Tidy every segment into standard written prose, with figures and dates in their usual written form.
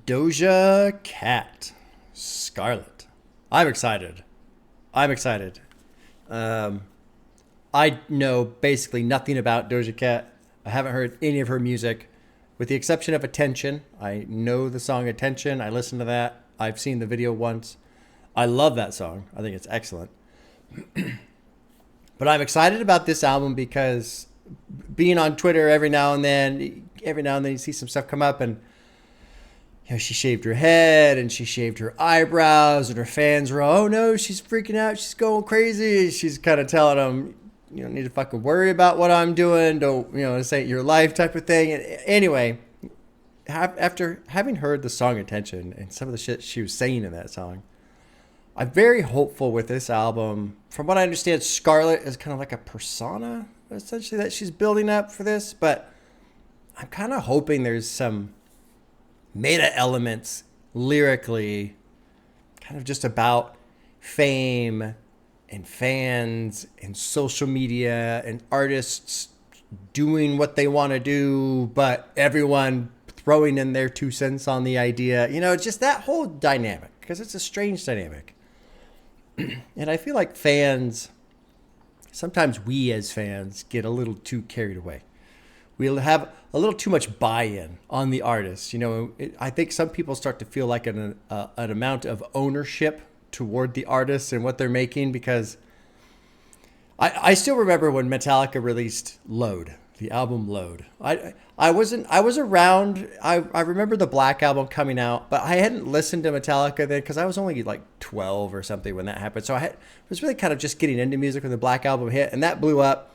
Doja Cat, Scarlet. I'm excited. I'm excited. I know basically nothing about Doja Cat. I haven't heard any of her music, with the exception of Attention. I know the song Attention. I listened to that. I've seen the video once. I love that song. I think it's excellent. But I'm excited about this album because being on Twitter every now and then you see some stuff come up, and she shaved her head and she shaved her eyebrows, and her fans were, oh no, she's freaking out, she's going crazy. She's kind of telling them, you don't need to fucking worry about what I'm doing. Don't, this ain't your life type of thing. And anyway, after having heard the song Attention and some of the shit she was saying in that song, I'm very hopeful with this album. From what I understand, Scarlet is kind of like a persona, essentially, that she's building up for this. But I'm kind of hoping there's some meta elements lyrically, kind of just about fame and fans and social media and artists doing what they want to do, but everyone throwing in their 2 cents on the idea. Just that whole dynamic, because it's a strange dynamic. And I feel like sometimes we as fans get a little too carried away. We'll have a little too much buy-in on the artist. I think some people start to feel like an amount of ownership toward the artists and what they're making, because I still remember when Metallica released Load, the album Load. I was around. I remember the Black Album coming out, but I hadn't listened to Metallica then because I was only like 12 or something when that happened. So I was really kind of just getting into music when the Black Album hit, and that blew up.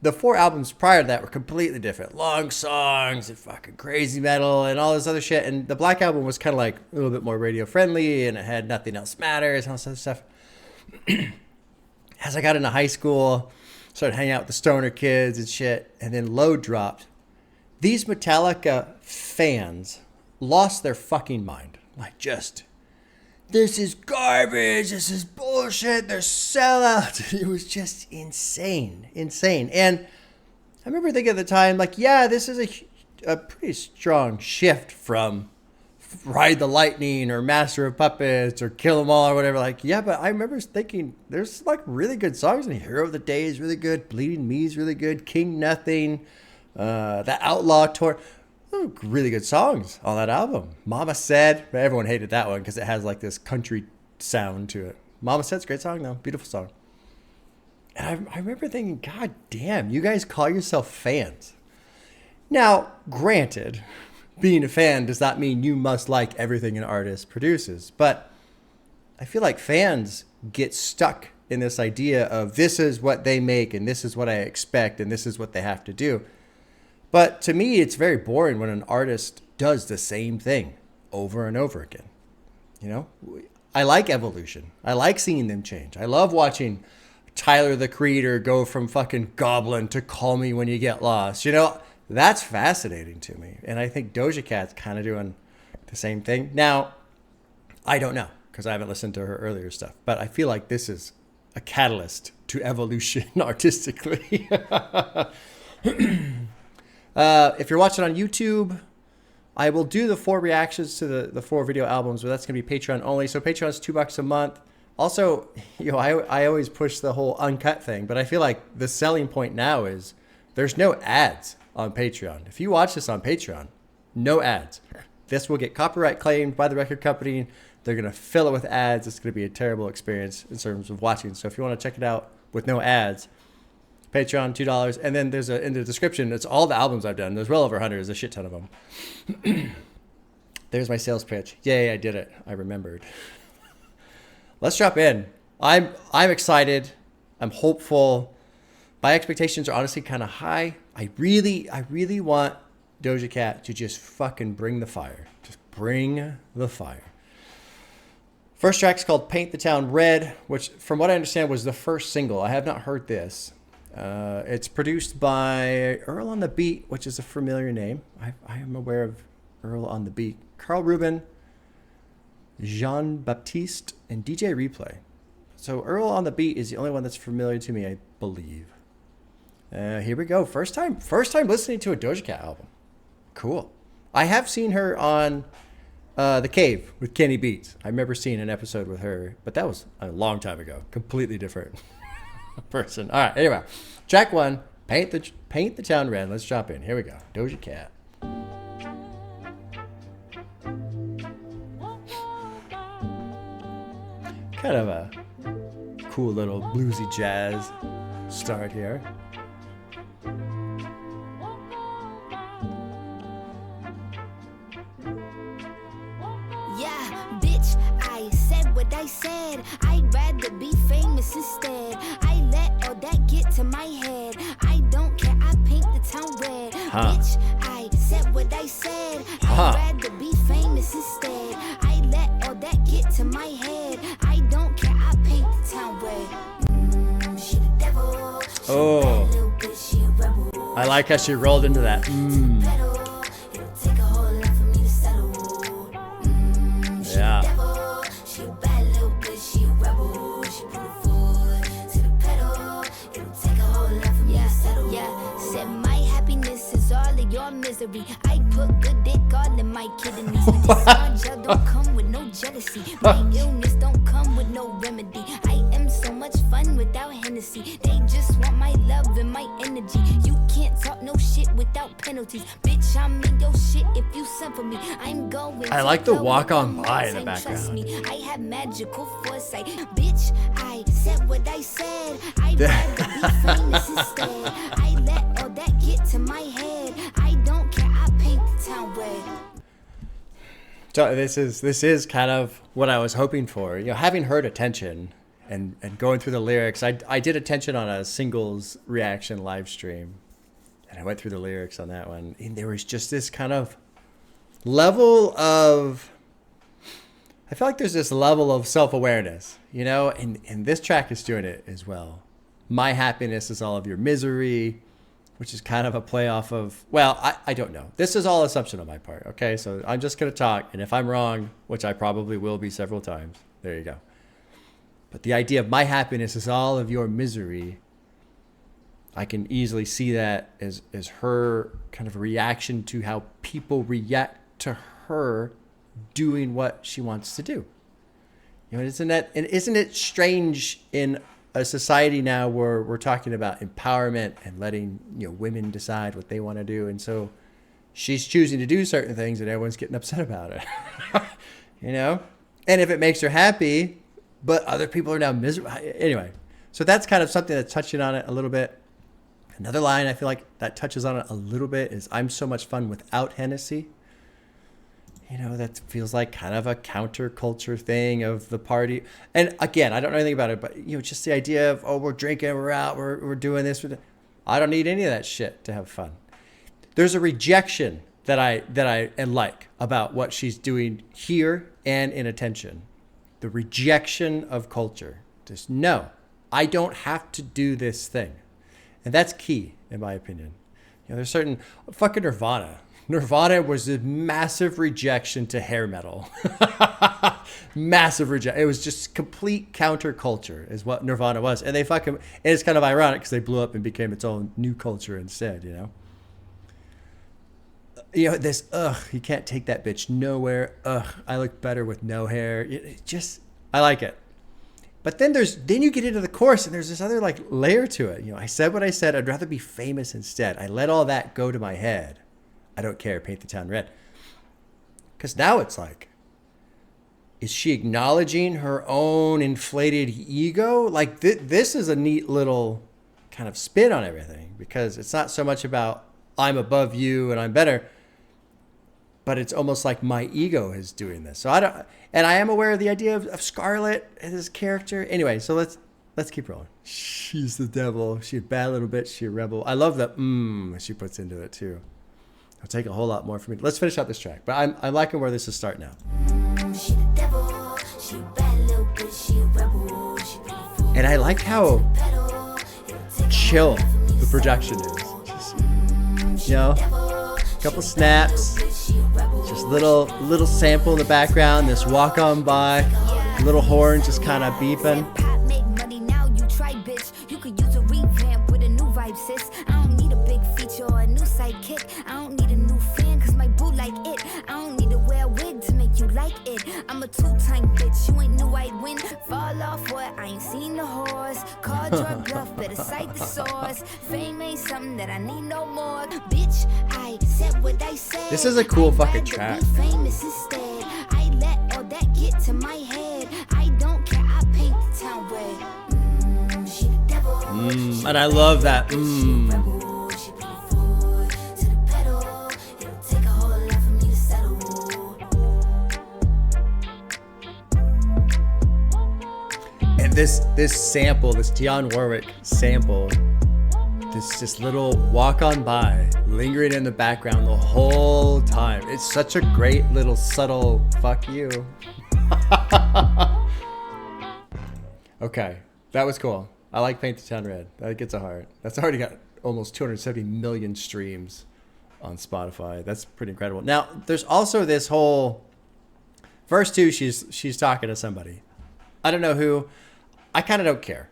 The 4 albums prior to that were completely different. Long songs and fucking crazy metal and all this other shit. And the Black Album was kind of like a little bit more radio friendly, and it had Nothing Else Matters and all this other stuff. As I got into high school, started hanging out with the stoner kids and shit, and then Load dropped. These Metallica fans lost their fucking mind. Like, just, this is garbage, this is bullshit, they're sellouts. It was just insane. And I remember thinking at the time, like, yeah, this is a pretty strong shift from Ride the Lightning or Master of Puppets or Kill 'Em All or whatever. Like, yeah, but I remember thinking there's like really good songs in Hero of the Day is really good, Bleeding Me is really good, King Nothing, the Outlaw Tour. Really good songs on that album. Mama Said, everyone hated that one because it has like this country sound to it. Mama Said's a great song though, beautiful song. And I remember thinking, God damn, you guys call yourself fans. Now, granted, being a fan does not mean you must like everything an artist produces, but I feel like fans get stuck in this idea of this is what they make and this is what I expect and this is what they have to do. But to me, it's very boring when an artist does the same thing over and over again. I like evolution. I like seeing them change. I love watching Tyler, the Creator, go from fucking Goblin to Call Me When You Get Lost. That's fascinating to me. And I think Doja Cat's kind of doing the same thing. Now, I don't know because I haven't listened to her earlier stuff, but I feel like this is a catalyst to evolution artistically. If you're watching on YouTube, I will do the 4 reactions to the 4 video albums, but that's going to be Patreon only. So Patreon's $2 a month. Also, I always push the whole uncut thing, but I feel like the selling point now is there's no ads on Patreon. If you watch this on Patreon, no ads. This will get copyright claimed by the record company. They're going to fill it with ads. It's going to be a terrible experience in terms of watching. So if you want to check it out with no ads, Patreon, $2. And then there's in the description, it's all the albums I've done. There's well over 100. There's a shit ton of them. There's my sales pitch. Yay, I did it. I remembered. Let's drop in. I'm excited. I'm hopeful. My expectations are honestly kind of high. I really want Doja Cat to just fucking bring the fire. Just bring the fire. First track's called Paint the Town Red, which from what I understand was the first single. I have not heard this. It's produced by Earl on the Beat, which is a familiar name. I am aware of Earl on the Beat. Carl Rubin, Jean-Baptiste, and DJ Replay. So Earl on the Beat is the only one that's familiar to me, I believe. Here we go. First time listening to a Doja Cat album. Cool. I have seen her on The Cave with Kenny Beats. I remember seeing an episode with her, but that was a long time ago. Completely different person. All right, anyway. Track 1, Paint the Town Red. Let's jump in. Here we go. Doja Cat. Kind of a cool little bluesy jazz start here. Yeah, bitch, I said what I said. I'd rather be famous instead. I let all that get to my head. I don't care, I paint the town red. Bitch, I said what I said. I'd rather be famous instead. I let all that get to my head. I don't care, I paint the town red. She the devil. She Oh, little bitch, she a rebel. I like how she rolled into that. It'll take a whole lot for me to settle. She Yeah. the devil. She a bad little bitch, she a rebel. She put her foot to the pedal. It'll take a whole lot for me to settle. Yeah, said my happiness is all of your misery. I put good dick all in my kidneys. This gel don't come with no jealousy. My illness don't come with no remedy. I am so much fun without Hennessy. They just want my love and my energy. You can't talk no shit without penalties. Bitch, I'm in your shit if you send for me. I'm going. I like the walk on by in the Trust background. me, I have magical foresight. Bitch, I said what I said. I'd rather be famous instead. I let all that get to my head. I don't care, I paint the town red. So this is kind of what I was hoping for. You know, having heard Attention and going through the lyrics, I did Attention on a singles reaction live stream, and I went through the lyrics on that one, and there was just this kind of level of, I feel like there's this level of self-awareness, you know, and this track is doing it as well. My happiness is all of your misery, which is kind of a play off of, well, I don't know. This is all assumption on my part, okay? So I'm just going to talk, and if I'm wrong, which I probably will be several times, there you go. But the idea of my happiness is all of your misery, I can easily see that as her kind of reaction to how people react to her doing what she wants to do. You know, isn't it strange in a society now where we're talking about empowerment and letting, you know, women decide what they want to do, and so she's choosing to do certain things and everyone's getting upset about it. You know, and if it makes her happy, but other people are now miserable. Anyway, so that's kind of something that's touching on it a little bit. Another line I feel like that touches on it a little bit is, I'm so much fun without Hennessy. You know, that feels like kind of a counterculture thing of the party. And again, I don't know anything about it, but, you know, just the idea of, oh, we're drinking, we're out, we're doing this. I don't need any of that shit to have fun. There's a rejection that I like about what she's doing here and in Attention. The rejection of culture. Just, no, I don't have to do this thing. And that's key, in my opinion. You know, there's certain, fucking Nirvana. Nirvana was a massive rejection to hair metal. Massive rejection. It was just complete counterculture is what Nirvana was. And and it's kind of ironic because they blew up and became its own new culture instead, you know? You know, this, you can't take that bitch nowhere. I look better with no hair. I like it. But then you get into the chorus and there's this other like layer to it. You know, I said what I said. I'd rather be famous instead. I let all that go to my head. I don't care. Paint the town red. Because now it's like, is she acknowledging her own inflated ego? Like this is a neat little kind of spin on everything, because it's not so much about I'm above you and I'm better, but it's almost like my ego is doing this. So I am aware of the idea of Scarlet and his character. Anyway, so let's keep rolling. She's the devil. She a bad little bitch. She a rebel. I love the she puts into it too. It'll take a whole lot more for me. Let's finish out this track. But I'm liking where this is starting now. She the devil. She a bad little bitch. She a rebel. She beautiful. And I like how chill the production is. Just, you know, a couple snaps, just little sample in the background, this walk on by, little horn just kind of beeping. Make money now, you try, bitch. You could use a revamp with a new vibe, sis. I don't need a big feature or a new sidekick. I don't need a new fan, cause my boo like it. I don't need to wear a wig to make you like it. I'm a two-time bitch, you ain't knew I'd win. Fall off what? I ain't seen the horse. Called your bluff, better cite the source. Fame ain't something that I need no more. Bitch, I said what I said. This is a cool fucking track. Be famous instead. I let all that get to my head. I don't care, I paint the town red. She the devil. And I love that. And this sample, this Dionne Warwick sample, this just little walk on by, lingering in the background the whole time. It's such a great little subtle fuck you. Okay, that was cool. I like Paint the Town Red. That gets a heart. That's already got almost 270 million streams on Spotify. That's pretty incredible. Now, there's also this whole verse 2. She's talking to somebody. I don't know who. I kind of don't care.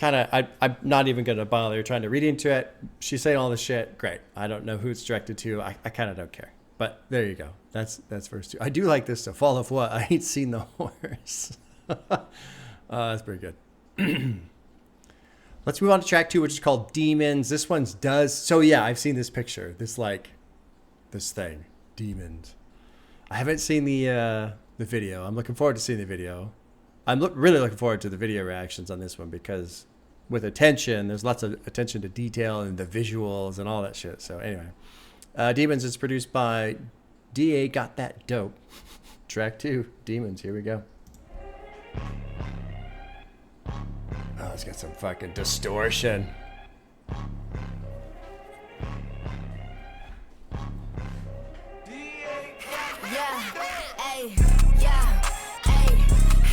I'm not even going to bother trying to read into it. She's saying all this shit. Great. I don't know who it's directed to. I kind of don't care. But there you go. That's verse 2. I do like this stuff. Fall off what? I ain't seen the horse. That's pretty good. Let's move on to track 2, which is called Demons. This one's does. So yeah, I've seen this picture. This thing. Demons. I haven't seen the video. I'm looking forward to seeing the video. I'm really looking forward to the video reactions on this one because with attention, there's lots of attention to detail and the visuals and all that shit. So anyway, Demons is produced by DA Got That Dope. Track 2, Demons. Here we go. Oh, it's got some fucking distortion.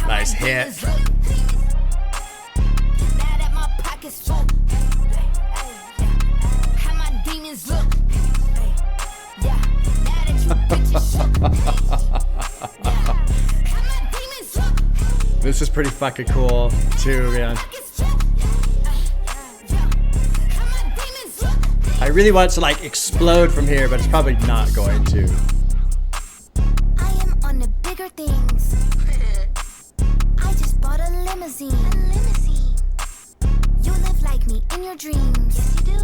Nice hit. This is pretty fucking cool too, man. I really want it to like explode from here, but it's probably not going to. I am on the bigger things. I just bought a limousine. You live like me in your dreams. Yes, you do.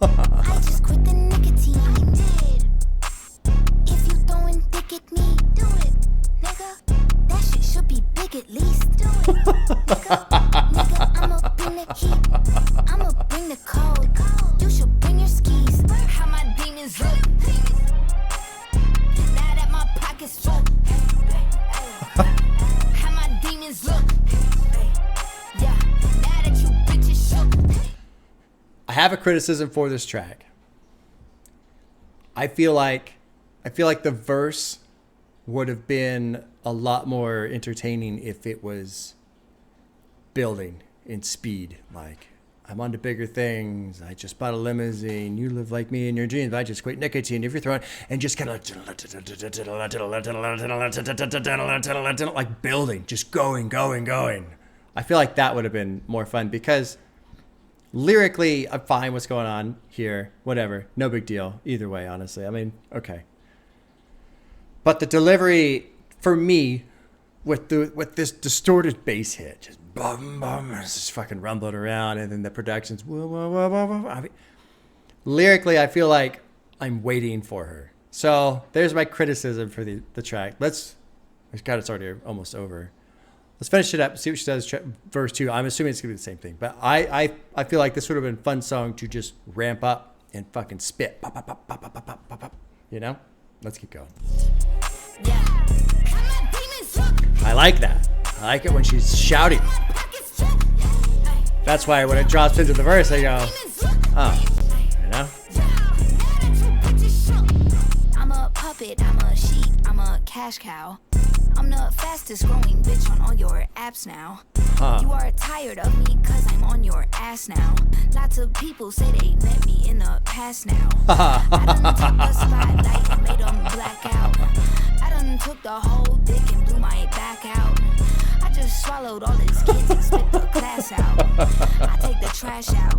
I just quit the nicotine. I did. If you throwing dick at me, do it, nigga. That shit should be big at least. Do it, nigga. I'ma bring the heat. I'ma bring the cold. You should bring your skis. How my demons look. Now that my pockets full. How my demons look. Yeah. Now that you bitches shook. I have a criticism for this track. I feel like the verse would have been a lot more entertaining if it was building in speed. Like, I'm on to bigger things. I just bought a limousine. You live like me in your dreams. I just quit nicotine. If you're throwing and just kind of like building, just going. I feel like that would have been more fun because lyrically, I'm fine what's going on here. Whatever. No big deal. Either way, honestly. I mean, okay. But the delivery for me with this distorted bass hit, just bum bum, it's just fucking rumbling around, and then the production's whoa, whoa, whoa, whoa, whoa. I mean, lyrically, I feel like I'm waiting for her. So there's my criticism for the track. It's already almost over. Let's finish it up. See what she does. Verse 2. I'm assuming it's gonna be the same thing, but I feel like this would have been a fun song to just ramp up and fucking spit. Pop, pop, pop, pop, pop, pop, pop, pop. You know? Let's keep going. I like that. I like it when she's shouting. That's why when it drops into the verse, I go, oh, you know? I'm a puppet, I'm a sheep, I'm a cash cow. I'm the fastest growing bitch on all your apps now. You are tired of me cause I'm on your ass now. Lots of people say they met me in the past now. I done took the spotlight and made them black out. I done took the whole dick and blew my back out. I just swallowed all his kids and spit the class out. I take the trash out.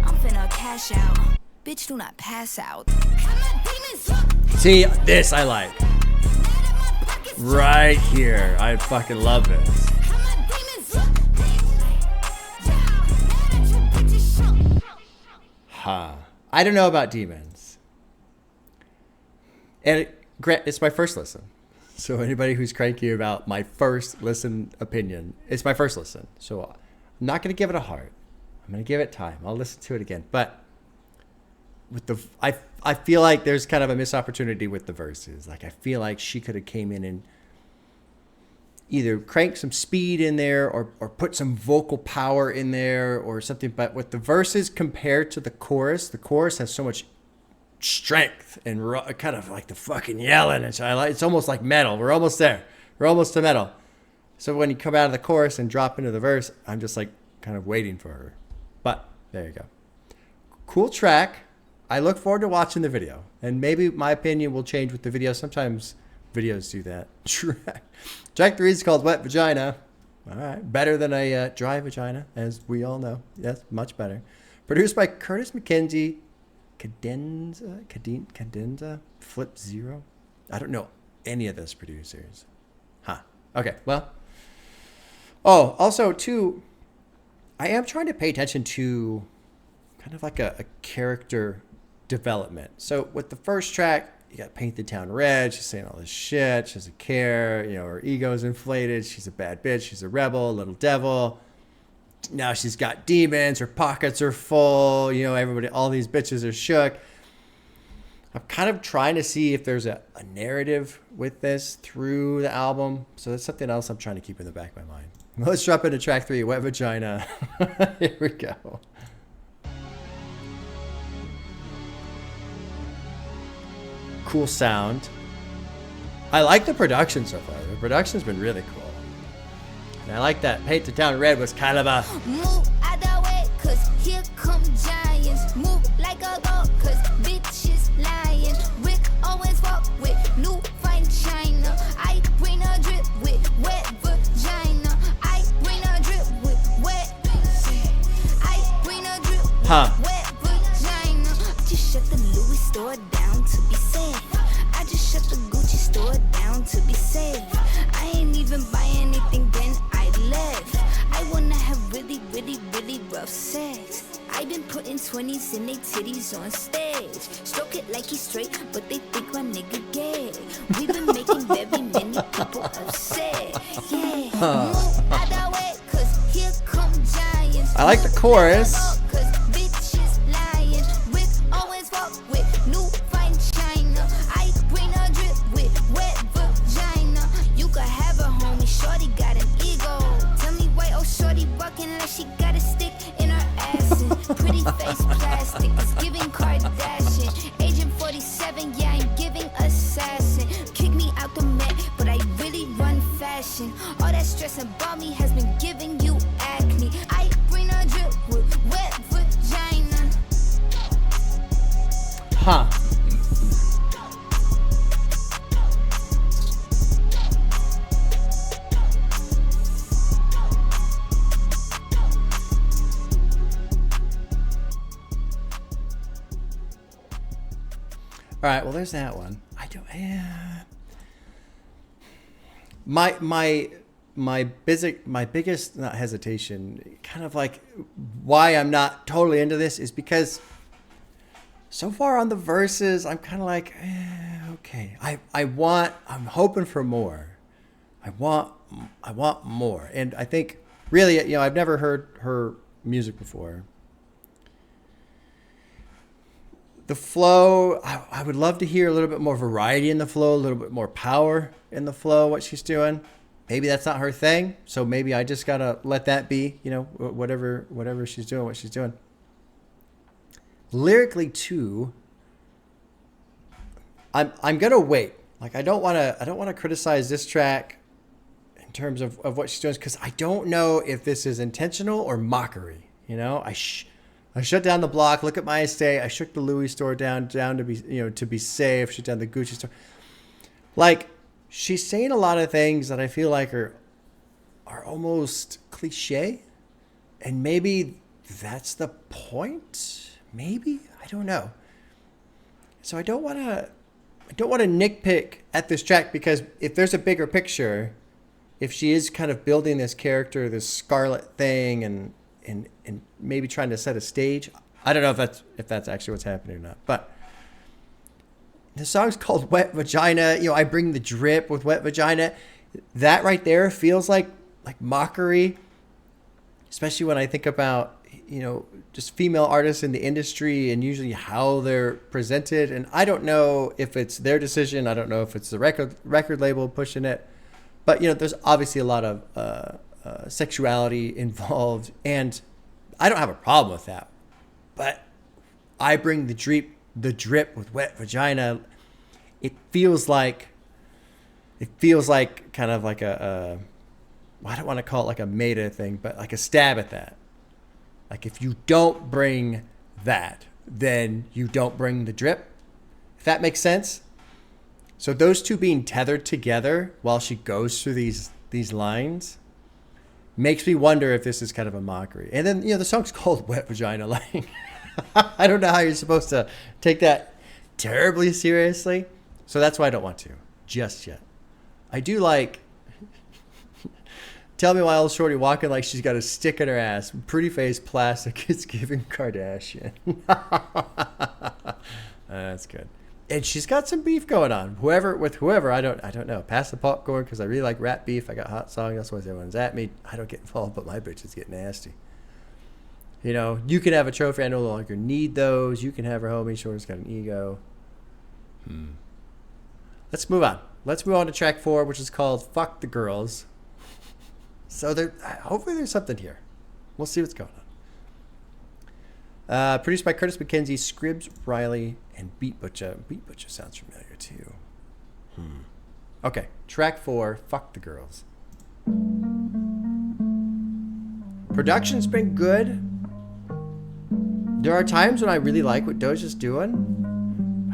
I'm finna cash out. Bitch, do not pass out. See, this I like. right here. I fucking love this. Huh. I don't know about demons. And it's my first listen. So anybody who's cranky about my first listen opinion, it's my first listen. So I'm not going to give it a heart. I'm going to give it time. I'll listen to it again. But with I feel like there's kind of a missed opportunity with the verses. Like I feel like she could have came in and either crank some speed in there or put some vocal power in there or something. But with the verses compared to the chorus has so much strength and kind of like the fucking yelling. And so it's almost like metal. We're almost there. We're almost to metal. So when you come out of the chorus and drop into the verse, I'm just like kind of waiting for her. But there you go. Cool track. I look forward to watching the video. And maybe my opinion will change with the video. Sometimes videos do that. Track 3 is called Wet Vagina. All right. Better than a dry vagina, as we all know. Yes, much better. Produced by Curtis McKenzie, Cadenza, Flip Zero. I don't know any of those producers. Huh. Okay, well. Oh, also, too, I am trying to pay attention to kind of like a character development. So with the first track, you got Paint the Town Red. She's saying all this shit. She doesn't care. You know, her ego's inflated. She's a bad bitch. She's a rebel, a little devil. Now she's got demons. Her pockets are full. You know, everybody, all these bitches are shook. I'm kind of trying to see if there's a narrative with this through the album. So that's something else I'm trying to keep in the back of my mind. Let's drop into track 3, Wet Vagina. Here we go. Cool sound. I like the production so far. The production's been really cool. And I like that Paint the Town Red was kind of a... Move out the way, cause here come giants. Move like a dog, cause bitches lying. Rick always walk with new fine china. I bring a drip with wet vagina. I bring a drip with wet. I bring a drip with wet vagina. I just shut the Louis store down to be safe. I just shut the Gucci store down to be safe. I ain't even buy anything then I left. I wanna have really, really, really rough sex. I've been putting 20s in they titties on stage. Stroke it like he's straight, but they think my nigga gay. We've been making very many people upset. Yeah. Move out the way, cause here come giants. I like the chorus. Cause bitches lying. Rick always walk with new fine china. I bring a drip with wet vagina. You could have a homie, shorty got an ego. Tell me why, oh shorty walking like she got a stick in her ass. And pretty face plastic is giving Kardashian. Agent 47, yeah, I'm giving assassin. Kick me out the Met, but I really run fashion. All that stress about me has been giving you acne. I bring a drip with wet vagina. Huh. All right, well, there's that one. I don't. My biggest not hesitation, kind of like why I'm not totally into this, is because so far on the verses, I'm kind of like, okay. I'm hoping for more. I want more, and I think really, you know, I've never heard her music before. The flow, I would love to hear a little bit more variety in the flow, a little bit more power in the flow, what she's doing. Maybe that's not her thing, so maybe I just gotta let that be, you know, whatever she's doing, what she's doing. Lyrically too, I'm gonna wait. Like I don't wanna criticize this track in terms of what she's doing, because I don't know if this is intentional or mockery. You know, I shut down the block. Look at my estate. I shook the Louis store down to be, you know, to be safe. Shut down the Gucci store. Like, she's saying a lot of things that I feel like are almost cliche, and maybe that's the point. Maybe, I don't know. So I don't want to don't want to nitpick at this track because if there's a bigger picture, if she is kind of building this character, this Scarlet thing, and maybe trying to set a stage, I don't know if that's actually what's happening or not. But the song's called Wet Vagina. You know, I bring the drip with Wet Vagina. That right there feels like mockery, especially when I think about, you know, just female artists in the industry and usually how they're presented. And I don't know if it's their decision. I don't know if it's the record label pushing it. But, you know, there's obviously a lot of sexuality involved. And I don't have a problem with that. But I bring the drip with Wet Vagina. It feels like kind of like a I don't want to call it like a meta thing, but like a stab at that. Like if you don't bring that, then you don't bring the drip. If that makes sense. So those two being tethered together while she goes through these lines makes me wonder if this is kind of a mockery. And then, you know, the song's called Wet Vagina. Like, I don't know how you're supposed to take that terribly seriously. So that's why I don't want to just yet. I do like, tell me why old shorty walking like she's got a stick in her ass. Pretty face, plastic. It's giving Kardashian. That's good. And she's got some beef going on. Whoever, I don't know. Pass the popcorn because I really like rap beef. I got hot song. That's why everyone's at me. I don't get involved, but my bitches get nasty. You know, you can have a trophy. I no longer need those. You can have her homie. Shorty's got an ego. Let's move on. Let's move on to track 4, which is called Fuck the Girls. So hopefully there's something here. We'll see what's going on. Produced by Curtis McKenzie, Scribs, Riley, and Beat Butcher. Beat Butcher sounds familiar too. Okay, track 4, Fuck the Girls. Production's been good. There are times when I really like what Doja's doing.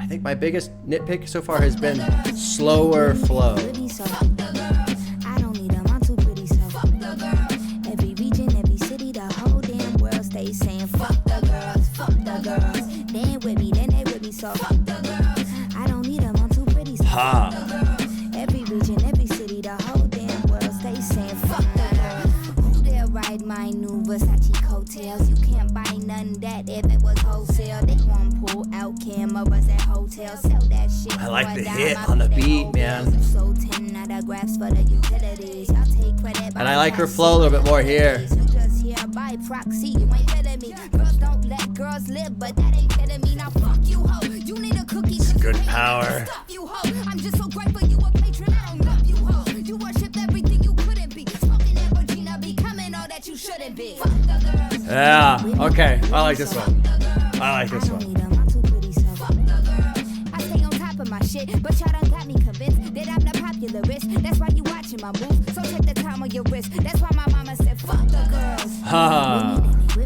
I think my biggest nitpick so far has been slower flow. Every region, every city, the whole damn world stay saying fuck the girl. Who dare ride my new Versace coattails? You can't buy none that if it was wholesale. They want pull out cameras at hotels, sell that shit. I like the hit on the beat, man. So 10 autographs for the utilities. Y'all take credit. And I like her flow a little bit more here. You just here by proxy, you ain't better me. Girls don't let girls live, but that ain't better me. Now fuck you, ho. You need a cookie. It's good power. You, ho. I'm just so grateful you a patron. I don't love you, ho. You worship everything you couldn't be. Smoking that Vagina, becoming all that you shouldn't be. Fuck the girls. Yeah, okay. I like this one. I like this one. I stay on top of my shit, but y'all done got me convinced that I'm the popularist. That's why you watching my moves, so take the time on your wrist. That's why my mama said, fuck the girls.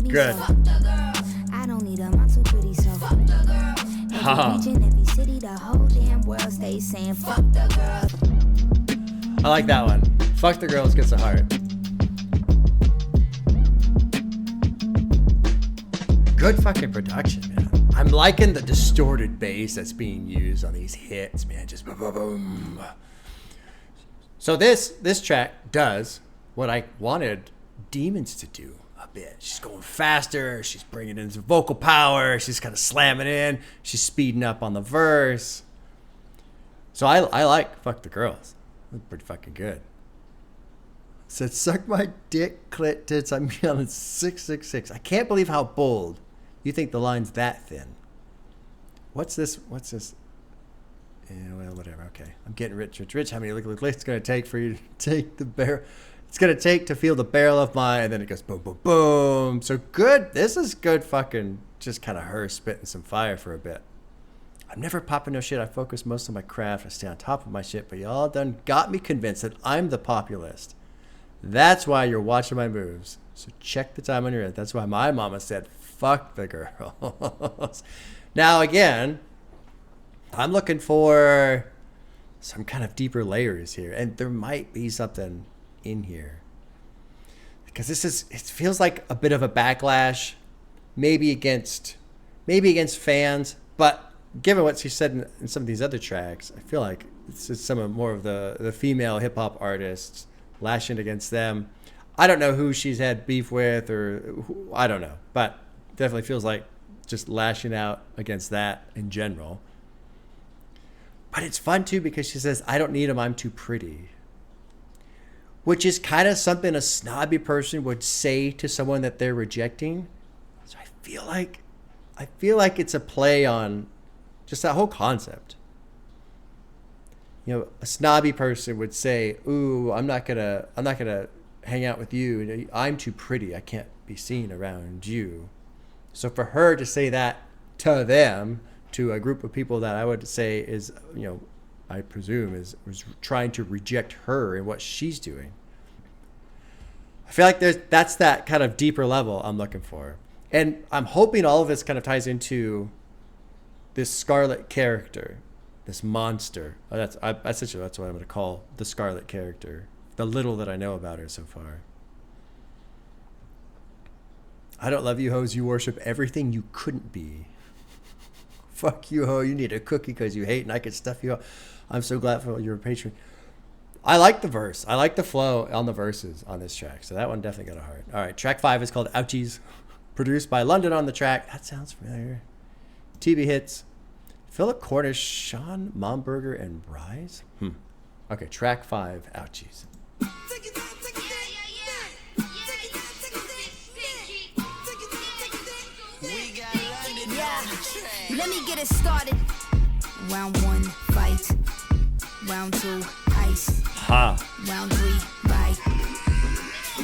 Good. I don't need them, I'm too pretty, so fuck the girls. Every region, every city, the whole damn world stays saying, fuck the girls. I like that one. Fuck the Girls gets a heart. Good fucking production, man. I'm liking the distorted bass that's being used on these hits, man. Just boom, boom, boom. So this track does what I wanted Demons to do a bit. She's going faster. She's bringing in some vocal power. She's kind of slamming in. She's speeding up on the verse. So I like Fuck the Girls. That's pretty fucking good. Said, suck my dick, clit, tits. I'm yelling 666. I can't believe how bold you think the line's that thin. What's this? Yeah, well, whatever. Okay. I'm getting rich. How many liquid it's going to take for you to take the barrel? It's going to take to feel the barrel of my, and then it goes boom, boom, boom. So good. This is good fucking, just kind of her spitting some fire for a bit. I'm never popping no shit. I focus most of my craft. I stay on top of my shit, but y'all done got me convinced that I'm the populist. That's why you're watching my moves. So check the time on your end. That's why my mama said, fuck the girls. Now, again, I'm looking for some kind of deeper layers here. And there might be something in here. Because it feels like a bit of a backlash, maybe against fans, but given what she said in some of these other tracks, I feel like it's just some of more of the female hip hop artists lashing against them. I don't know who she's had beef with I don't know, but definitely feels like just lashing out against that in general. But it's fun too because she says, I don't need him, I'm too pretty. Which is kind of something a snobby person would say to someone that they're rejecting. So I feel like it's a play on just that whole concept. You know, a snobby person would say, "Ooh, I'm not gonna hang out with you. I'm too pretty. I can't be seen around you." So for her to say that to them, to a group of people that I would say is, you know, I presume was trying to reject her and what she's doing. I feel like that's that kind of deeper level I'm looking for. And I'm hoping all of this kind of ties into this Scarlet character, this monster. That's what I'm going to call the Scarlet character, the little that I know about her so far. I don't love you hoes, you worship everything you couldn't be. Fuck you, ho, you need a cookie because you hate and I could stuff you up. I'm so glad for your patron. I like the verse. I like the flow on the verses on this track. So that one definitely got a heart. All right, track 5 is called Ouchies, produced by London on the track. That sounds familiar. TV hits. Philip Cornish, Sean Momberger, and Rise. Okay, track 5, Ouchies. Let me get it started. Round 1, fight. Round 2, ice. Ha. Round 3, bite.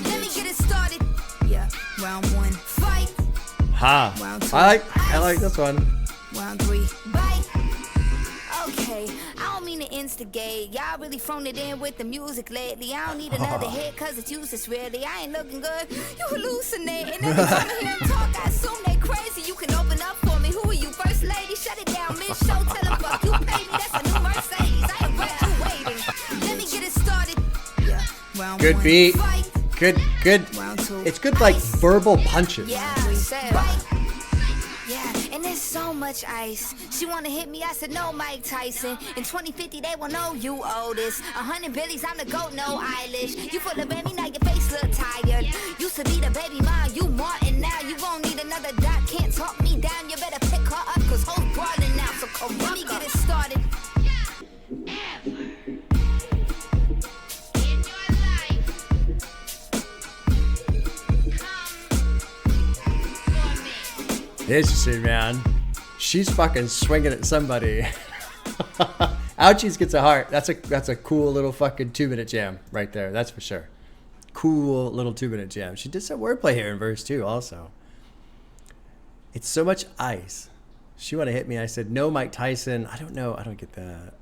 Let me get it started. Yeah. Round 1, fight. Ha. Round 2, I like this one. Round 3, bite. Okay, I don't mean to instigate. Y'all really thrown it in with the music lately. I don't need another hit cause it's useless really. I ain't looking good. You hallucinating. Every time I hear them talk, I assume they crazy. You can open up for me. Who are you, first lady? Shut it down, mid-show. Tell them fuck you pay me. That's a new Mercedes. I ain't waiting. Let me get it started. Yeah. Round Good 1, beat. fight. Good. Round 2, It's good like ice. verbal punches. Yeah, yeah, and there's so much ice. She wanna hit me, I said no, Mike Tyson. In 2050, they will know you owe this. 100 billies, I'm the GOAT, no eyelash. You full of baby, now your face look tired. Used to be the baby mom, you Martin now. You won't need another dot, can't talk me down. You better pick her up, cause hoes brawling now. So come let me get it started. Interesting, man. She's fucking swinging at somebody. Ouchies gets a heart. That's a cool little fucking 2-minute jam right there. That's for sure. Cool little 2-minute jam. She did some wordplay here in verse 2 also. It's so much ice. She want to hit me. I said, no, Mike Tyson. I don't know. I don't get that.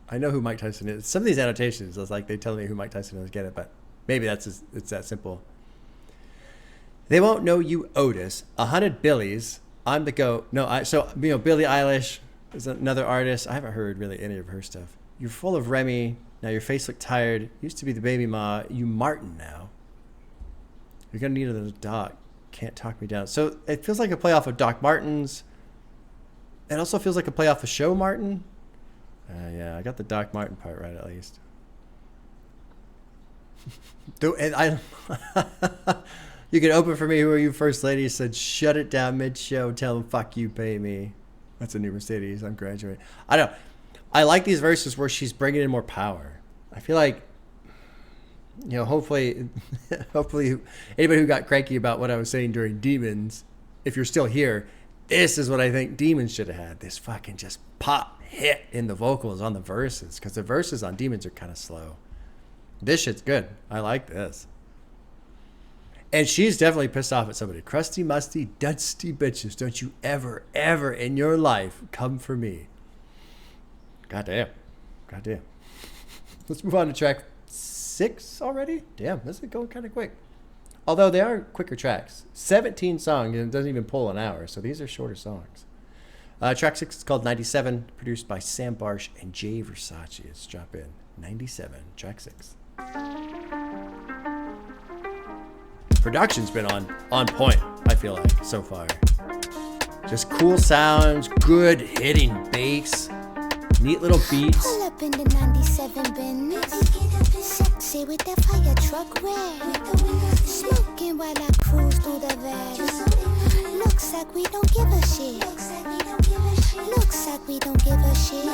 I know who Mike Tyson is. Some of these annotations, it's like they tell me who Mike Tyson is. Get it, but maybe it's that simple. They won't know you, Otis. 100 Billies. I'm the GOAT. No, Billie Eilish is another artist. I haven't heard really any of her stuff. You're full of Remy. Now your face look tired. Used to be the baby ma. You Martin now. You're going to need another Doc. Can't talk me down. So it feels like a play off of Doc Martens. It also feels like a play off of Show Martin. Yeah, I got the Doc Martin part right at least. You can open for me. Who are you, first lady? Said, shut it down mid-show. Tell them, fuck you, pay me. That's a new Mercedes. I'm graduating. I like these verses where she's bringing in more power. I feel like, you know, hopefully anybody who got cranky about what I was saying during Demons, if you're still here, this is what I think Demons should have had. This fucking just pop hit in the vocals on the verses, because the verses on Demons are kind of slow. This shit's good. I like this. And she's definitely pissed off at somebody. Crusty, musty, dusty bitches. Don't you ever, ever in your life come for me. Goddamn. Let's move on to track 6 already. Damn, this is going kind of quick. Although they are quicker tracks. 17 songs, and it doesn't even pull an hour. So these are shorter songs. Track 6 is called 97, produced by Sam Barsh and Jay Versace. Let's drop in. 97, track 6. Production's been on point, I feel like, so far. Just cool sounds, good hitting bass, neat little beats. Pull up in the 97 Benz. Sexy with that fire truck red. Smoking while I cruise through the valley. Looks like we don't give a shit. Looks like we don't give a shit. Looks like we don't give a shit.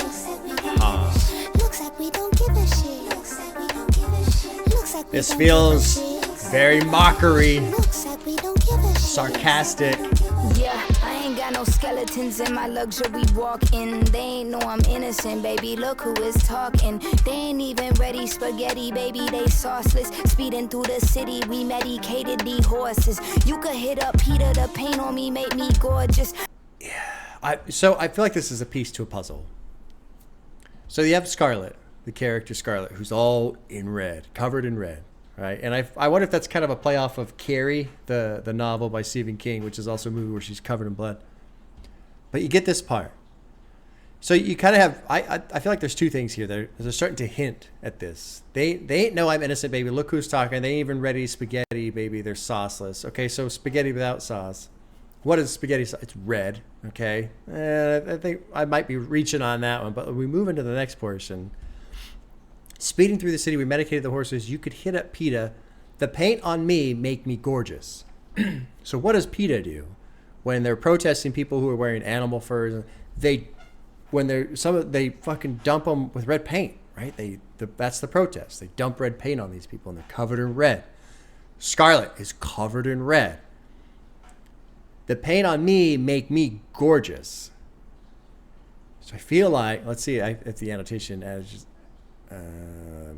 Looks like we This don't feels give a shit. very mockery, Looks like we don't give a shit. sarcastic. Yeah, I ain't got no skeletons in my luxury walk-in. They ain't know I'm innocent, baby. Look who is talking. They ain't even ready spaghetti, baby. They sauceless. Speeding through the city, we medicated these horses. You could hit up Peter, the paint on me make me gorgeous. So I feel like this is a piece to a puzzle. So you have Scarlet, the character Scarlet, who's all in red, covered in red, right? And I wonder if that's kind of a play off of Carrie, the novel by Stephen King, which is also a movie where she's covered in blood. But you get this part. So you kind of have, I feel like there's two things here. They're starting to hint at this. They ain't know I'm innocent, baby. Look who's talking. They ain't even ready spaghetti, baby. They're sauceless. Okay, so spaghetti without sauce. What is spaghetti sauce? It's red, okay? I think I might be reaching on that one. But when we move into the next portion, speeding through the city, we medicated the horses. You could hit up PETA. The paint on me make me gorgeous. So what does PETA do? When they're protesting people who are wearing animal furs, they fucking dump them with red paint, right? That's the protest. They dump red paint on these people and they're covered in red. Scarlet is covered in red. The paint on me make me gorgeous. So I feel like, let's see if the annotation as just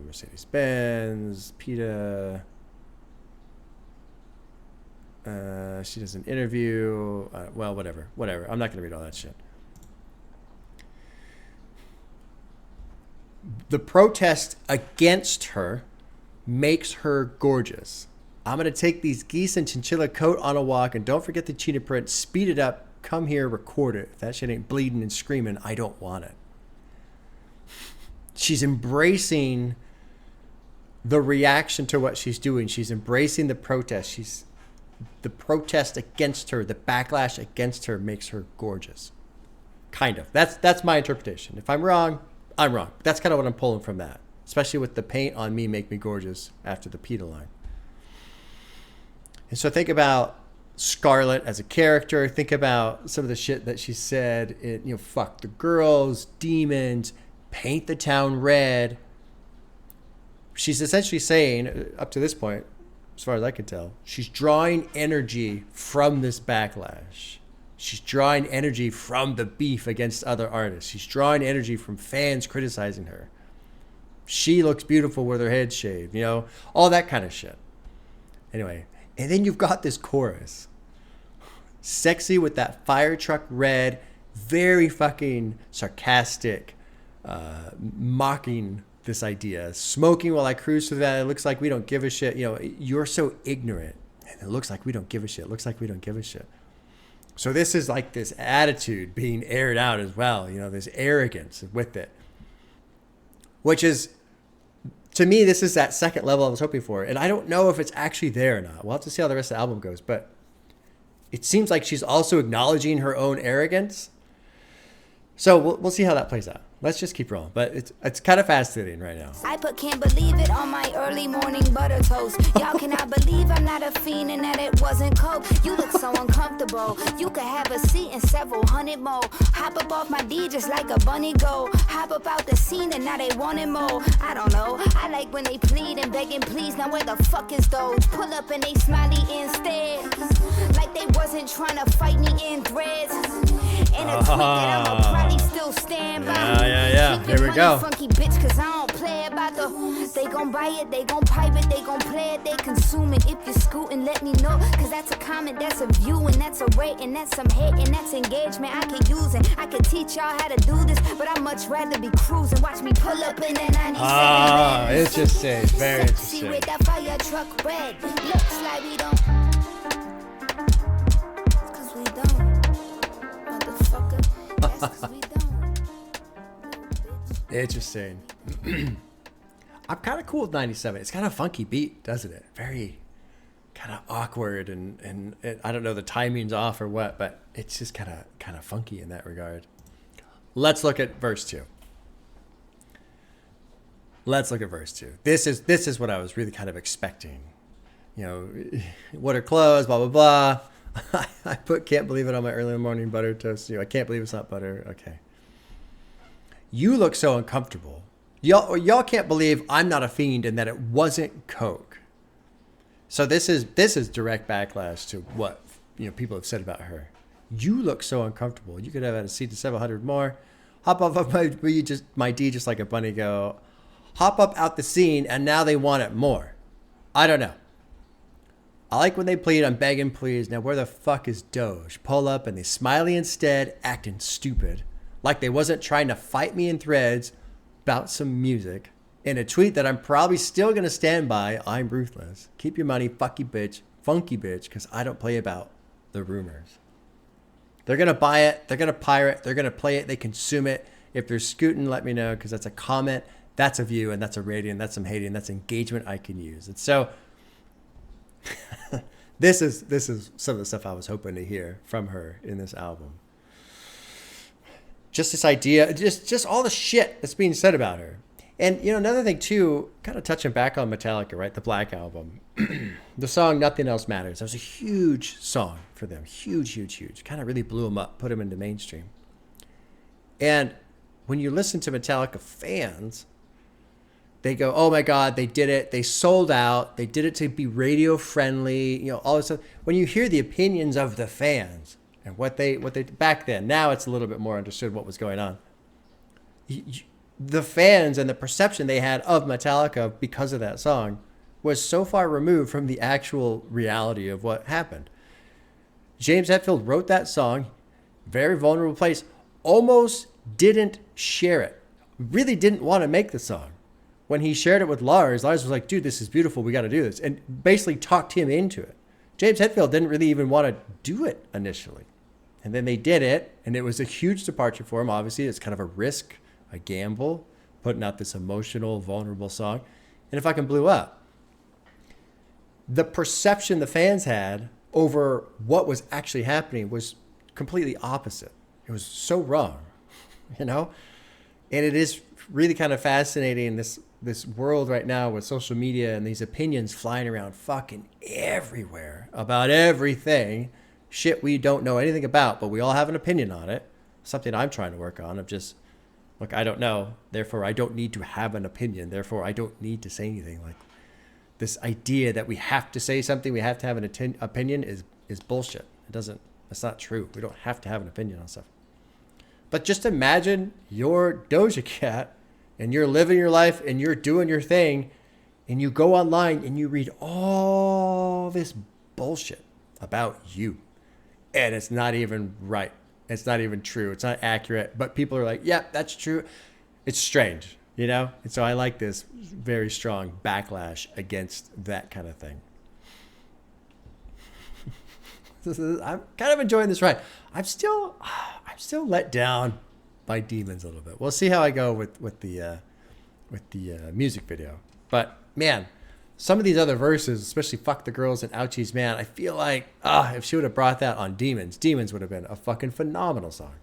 Mercedes-Benz, PETA. She does an interview. Well, whatever. I'm not going to read all that shit. The protest against her makes her gorgeous. I'm going to take these geese and chinchilla coat on a walk, and don't forget the cheetah print. Speed it up. Come here, record it. If that shit ain't bleeding and screaming, I don't want it. She's embracing the reaction to what she's doing. She's embracing the protest. The protest against her, the backlash against her makes her gorgeous. Kind of. That's my interpretation. If I'm wrong, I'm wrong. But that's kind of what I'm pulling from that. Especially with the paint on me make me gorgeous after the PETA line. And so think about Scarlet as a character. Think about some of the shit that she said. Fuck the girls, demons, paint the town red. She's essentially saying, up to this point, as far as I can tell, she's drawing energy from this backlash. She's drawing energy from the beef against other artists. She's drawing energy from fans criticizing her. She looks beautiful with her head shaved, all that kind of shit. Anyway, and then you've got this chorus. Sexy with that fire truck red, very fucking sarcastic, mocking this idea. Smoking while I cruise through that. It looks like we don't give a shit. You're so ignorant. And it looks like we don't give a shit. It looks like we don't give a shit. So this is like this attitude being aired out as well. This arrogance with it. Which is, to me, this is that second level I was hoping for. And I don't know if it's actually there or not. We'll have to see how the rest of the album goes. But it seems like she's also acknowledging her own arrogance. So we'll see how that plays out. Let's just keep rolling. But it's kind of fascinating right now. I can't believe it on my early morning butter toast. Y'all cannot believe I'm not a fiend and that it wasn't coke. You look so uncomfortable. You could have a seat and several hundred more. Hop up off my D just like a bunny go. Hop up out the scene and now they wanted more. I don't know. I like when they plead and begging please. Now where the fuck is those? Pull up and they smiley instead. Like they wasn't trying to fight me in threads. And a tweet that I'ma probably still stand by. Yeah. Here we go. Funky bitch, cause I don't play about they gon' buy it, they gon' pipe it, they gon' play it, they consume it. If you're scooting, let me know, cause that's a comment, that's a view, and that's a rate, and that's some hate, and that's engagement I can use, and I can teach y'all how to do this, but I'd much rather be cruising. Watch me pull up in that 97. Interesting, very Sexy interesting. with that fire truck red. Looks like we don't. Cause we don't. Motherfucker. Yes, cause we don't. Interesting. I'm kind of cool with 97. It's got a funky beat, doesn't it? Very of awkward and I don't know, the timing's off or what, but it's just kind of funky in that regard. Let's look at verse 2. This is what I was really kind of expecting. You know, what are clothes, blah, blah, blah. I put can't believe it on my early morning butter toast. I can't believe it's not butter. Okay. You look so uncomfortable. Y'all can't believe I'm not a fiend and that it wasn't coke. So this is direct backlash to what people have said about her. You look so uncomfortable. You could have had a seat to 700 more. Hop up my D just like a bunny go. Hop up out the scene and now they want it more. I don't know. I like when they plead, I'm begging please. Now where the fuck is Doja? Pull up and they smiley instead, acting stupid. Like they wasn't trying to fight me in threads about some music. In a tweet that I'm probably still going to stand by, I'm ruthless. Keep your money, fuck you bitch, funky bitch, because I don't play about the rumors. They're going to buy it, they're going to pirate, they're going to play it, they consume it. If they're scooting, let me know, because that's a comment, that's a view, and that's a rating, that's some hating, that's engagement I can use. And so this is some of the stuff I was hoping to hear from her in this album. Just this idea, just all the shit that's being said about her. And, another thing, too, kind of touching back on Metallica, right? The Black Album. The song Nothing Else Matters. That was a huge song for them. Huge, huge, huge. Kind of really blew them up, put them into mainstream. And when you listen to Metallica fans, they go, oh, my God, they did it. They sold out. They did it to be radio friendly, all this stuff. When you hear the opinions of the fans and what they back then, now it's a little bit more understood what was going on. The fans and the perception they had of Metallica because of that song was so far removed from the actual reality of what happened. James Hetfield wrote that song, very vulnerable place, almost didn't share it, really didn't want to make the song. When he shared it with Lars was like, dude, this is beautiful, we got to do this, and basically talked him into it. James Hetfield didn't really even want to do it initially. And then they did it, and it was a huge departure for him. Obviously, it's kind of a risk, a gamble, putting out this emotional, vulnerable song. And it fucking blew up. The perception the fans had over what was actually happening was completely opposite. It was so wrong, And it is really kind of fascinating, this world right now with social media and these opinions flying around fucking everywhere about everything. Shit we don't know anything about, but we all have an opinion on it. Something I'm trying to work on of just, look, I don't know, therefore I don't need to have an opinion, therefore I don't need to say anything. Like, this idea that we have to say something, we have to have an opinion is bullshit. It's not true. We don't have to have an opinion on stuff. But just imagine you're Doja Cat and you're living your life and you're doing your thing and you go online and you read all this bullshit about you. And it's not even right. It's not even true. It's not accurate. But people are like, yeah, that's true. It's strange, And so I like this very strong backlash against that kind of thing. I'm kind of enjoying this ride. I'm still let down by Demons a little bit. We'll see how I go with the music video. But man, some of these other verses, especially Fuck the Girls and Ouchies, man, I feel like if she would have brought that on Demons would have been a fucking phenomenal song.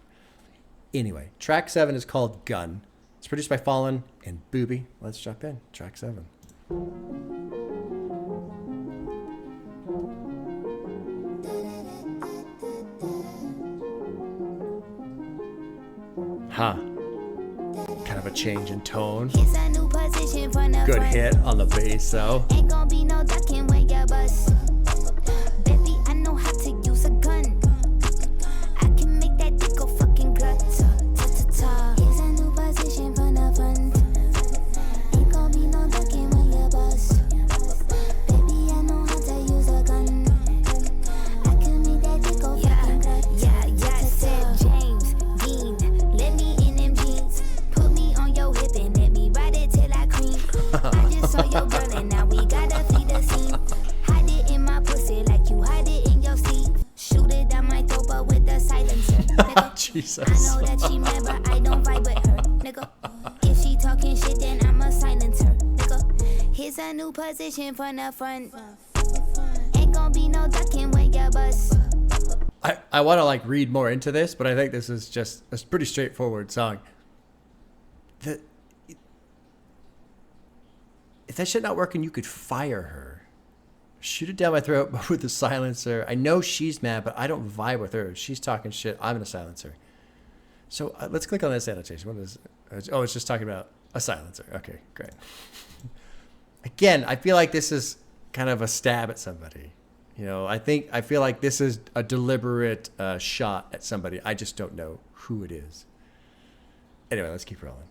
Anyway, track 7 is called Gun. It's produced by Fallen and Booby. Let's jump in. Track 7. Huh. Kind of a change in tone. Good hit on the bass, though. Ain't gonna be no ducking when you bust. Baby, I know how to use a gun. I can make that dick go fucking gut. Here's a new position for the front. Ain't gonna be no ducking when you bust. Baby, I know how to use a gun. I can make that dick go fucking gut. Yeah, said James Dean. Let me in them jeans. Put me on your hip and let me ride it till I cream. I just saw your girl and now we gotta feed the scene. Hide it in my pussy like you hide it in your seat. Shoot it down my throat but with the silencer. Nigga, Jesus. I know that she mad but I don't vibe with her. Nigga, if she talking shit then I'ma silence her. Nigga, here's a new position from the front. Ain't gon' be no ducking when you bust. I want to like read more into this, but I think this is just a pretty straightforward song. If that shit not working, you could fire her. Shoot it down my throat with a silencer. I know she's mad, but I don't vibe with her. She's talking shit. I'm gonna silence her. So let's click on this annotation. What is it? Oh, it's just talking about a silencer. Okay, great. Again, I feel like this is kind of a stab at somebody. You know, I feel like this is a deliberate shot at somebody. I just don't know who it is. Anyway, let's keep rolling.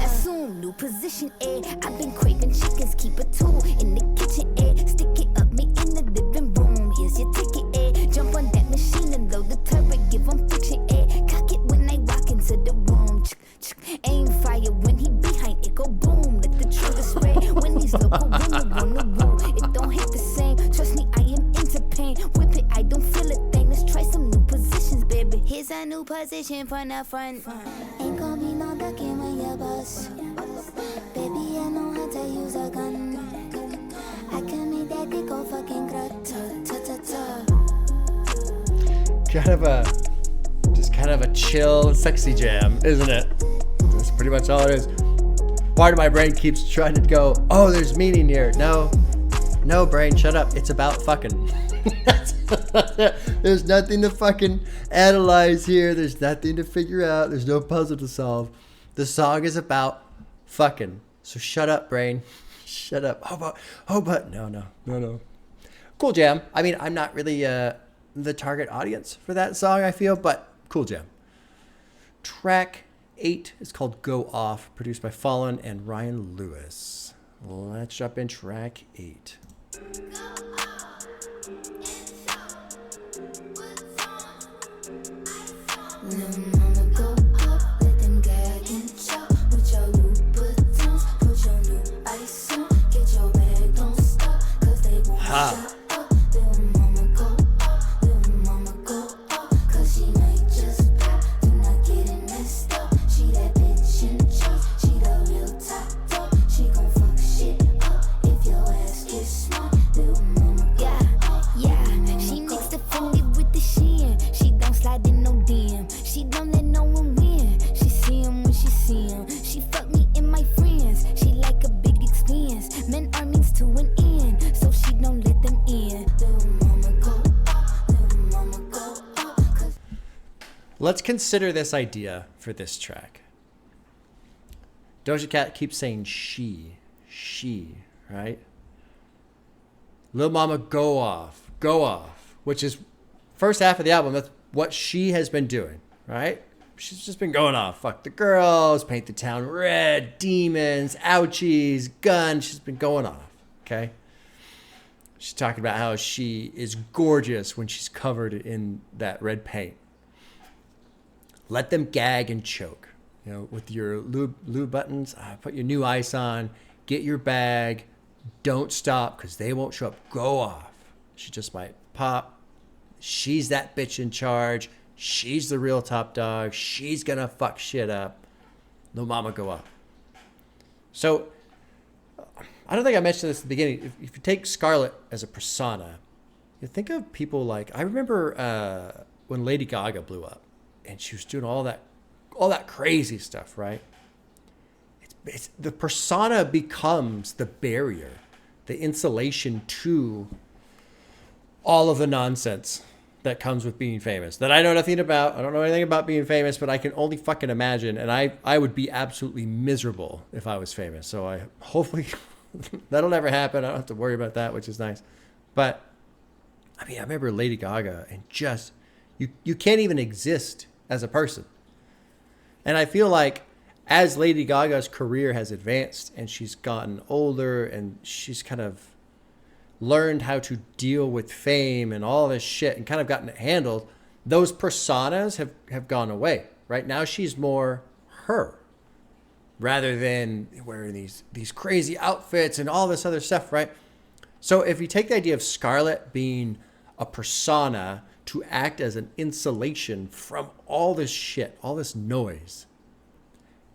Assume new position, I've been craving chickens, keep a tool in the kitchen, stick it up, me in the living room. Here's your ticket, jump on that machine and load the turret, give 'em fiction, cock it when I walk into the room. Aim fire when he behind it, go boom. Let the trigger spray when these local women wanna woo. It don't hit the same. Trust me, I am into pain. Whip it, I don't feel a thing. Let's try some new positions, baby. Here's a new position from the front. Ain't gonna be no ducking when you bust. Baby, I know how to use a gun. I can make that dick go fucking Kind of a chill, sexy jam, isn't it? That's pretty much all it is. Part of my brain keeps trying to go, oh, there's meaning here. No, brain, shut up. It's about fucking. There's nothing to fucking analyze here. There's nothing to figure out. There's no puzzle to solve. The song is about fucking. So shut up, brain. Shut up. But no. Cool jam. I mean, I'm not really the target audience for that song, I feel, but cool jam. Track 8 is called Go Off, produced by Fallen and Ryan Lewis. Let's jump in track 8. Ha. Let's consider this idea for this track. Doja Cat keeps saying she, right? Lil Mama go off, which is first half of the album. That's what she has been doing, right? She's just been going off. Fuck the girls, paint the town red, demons, ouchies, guns. She's been going off, okay? She's talking about how she is gorgeous when she's covered in that red paint. Let them gag and choke, you know, with your lube buttons. Put your new ice on. Get your bag. Don't stop because they won't show up. Go off. She just might pop. She's that bitch in charge. She's the real top dog. She's gonna fuck shit up. Lil Mama go off. So I don't think I mentioned this at the beginning. If you take Scarlet as a persona, you think of people like, I remember when Lady Gaga blew up. And she was doing all that crazy stuff, right? It's the persona becomes the barrier, the insulation to all of the nonsense that comes with being famous. That I know nothing about. I don't know anything about being famous, but I can only fucking imagine. And I would be absolutely miserable if I was famous. So I hopefully that'll never happen. I don't have to worry about that, which is nice. But I mean, I remember Lady Gaga and just you can't even exist as a person. And I feel like as Lady Gaga's career has advanced and she's gotten older and she's kind of learned how to deal with fame and all this shit and kind of gotten it handled, those personas have gone away. Right now she's more her rather than wearing these crazy outfits and all this other stuff, right? So if you take the idea of Scarlet being a persona to act as an insulation from all this shit, all this noise.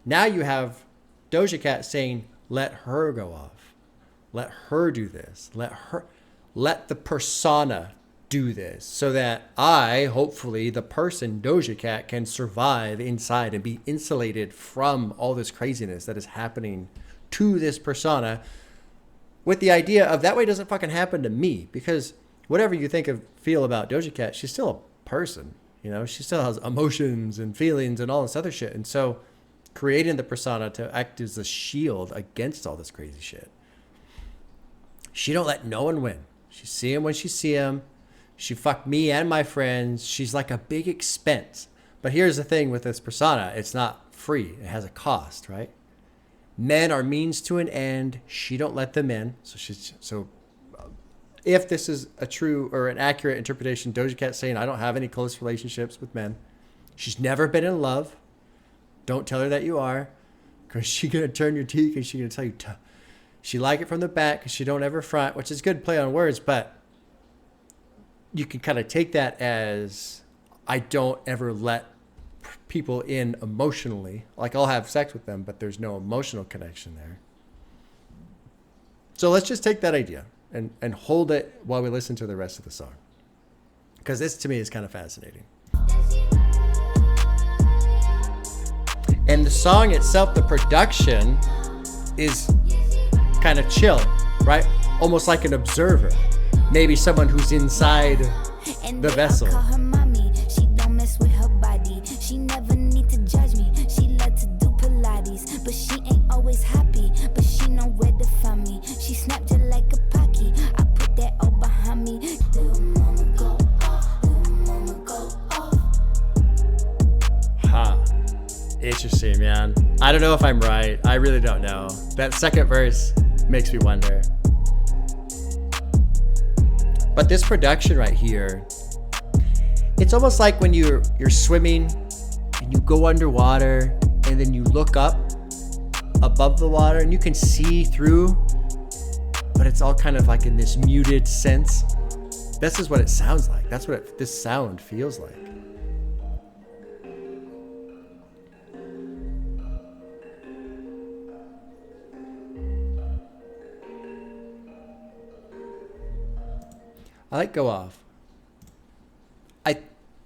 Now you have Doja Cat saying, let her go off. Let her do this. Let her. let the persona do this so that I, hopefully the person, Doja Cat, can survive inside and be insulated from all this craziness that is happening to this persona, with the idea of that way it doesn't fucking happen to me. Because whatever you feel about Doja Cat, she's still a person, you know, she still has emotions and feelings and all this other shit. And so creating the persona to act as a shield against all this crazy shit. She don't let no one win. She see him when she see him. She fucked me and my friends. She's like a big expense. But here's the thing with this persona. It's not free. It has a cost, right? Men are means to an end. She don't let them in. So if this is a true or an accurate interpretation, Doja Cat saying, I don't have any close relationships with men. She's never been in love. Don't tell her that you are, because she's going to turn your cheek and she's going to tell you she like it from the back because she don't ever front, which is good play on words, but you can kind of take that as I don't ever let people in emotionally. Like, I'll have sex with them, but there's no emotional connection there. So let's just take that idea and hold it while we listen to the rest of the song, because this to me is kind of fascinating. And the song itself, the production is kind of chill, right? Almost like an observer. Maybe someone who's inside the vessel. She don't mess with her body. She never need to judge me. She love to do Pilates, but she ain't always happy. But she know where to find me. She snapped just like a pocky. I put that all behind me. Little mama go off. Little mama go off. Huh. Interesting, man. I don't know if I'm right. I really don't know. That second verse makes me wonder. But this production right here, it's almost like when you're swimming and you go underwater and then you look up above the water and you can see through, but it's all kind of like in this muted sense. This is what it sounds like. That's what this sound feels like. I like Go Off.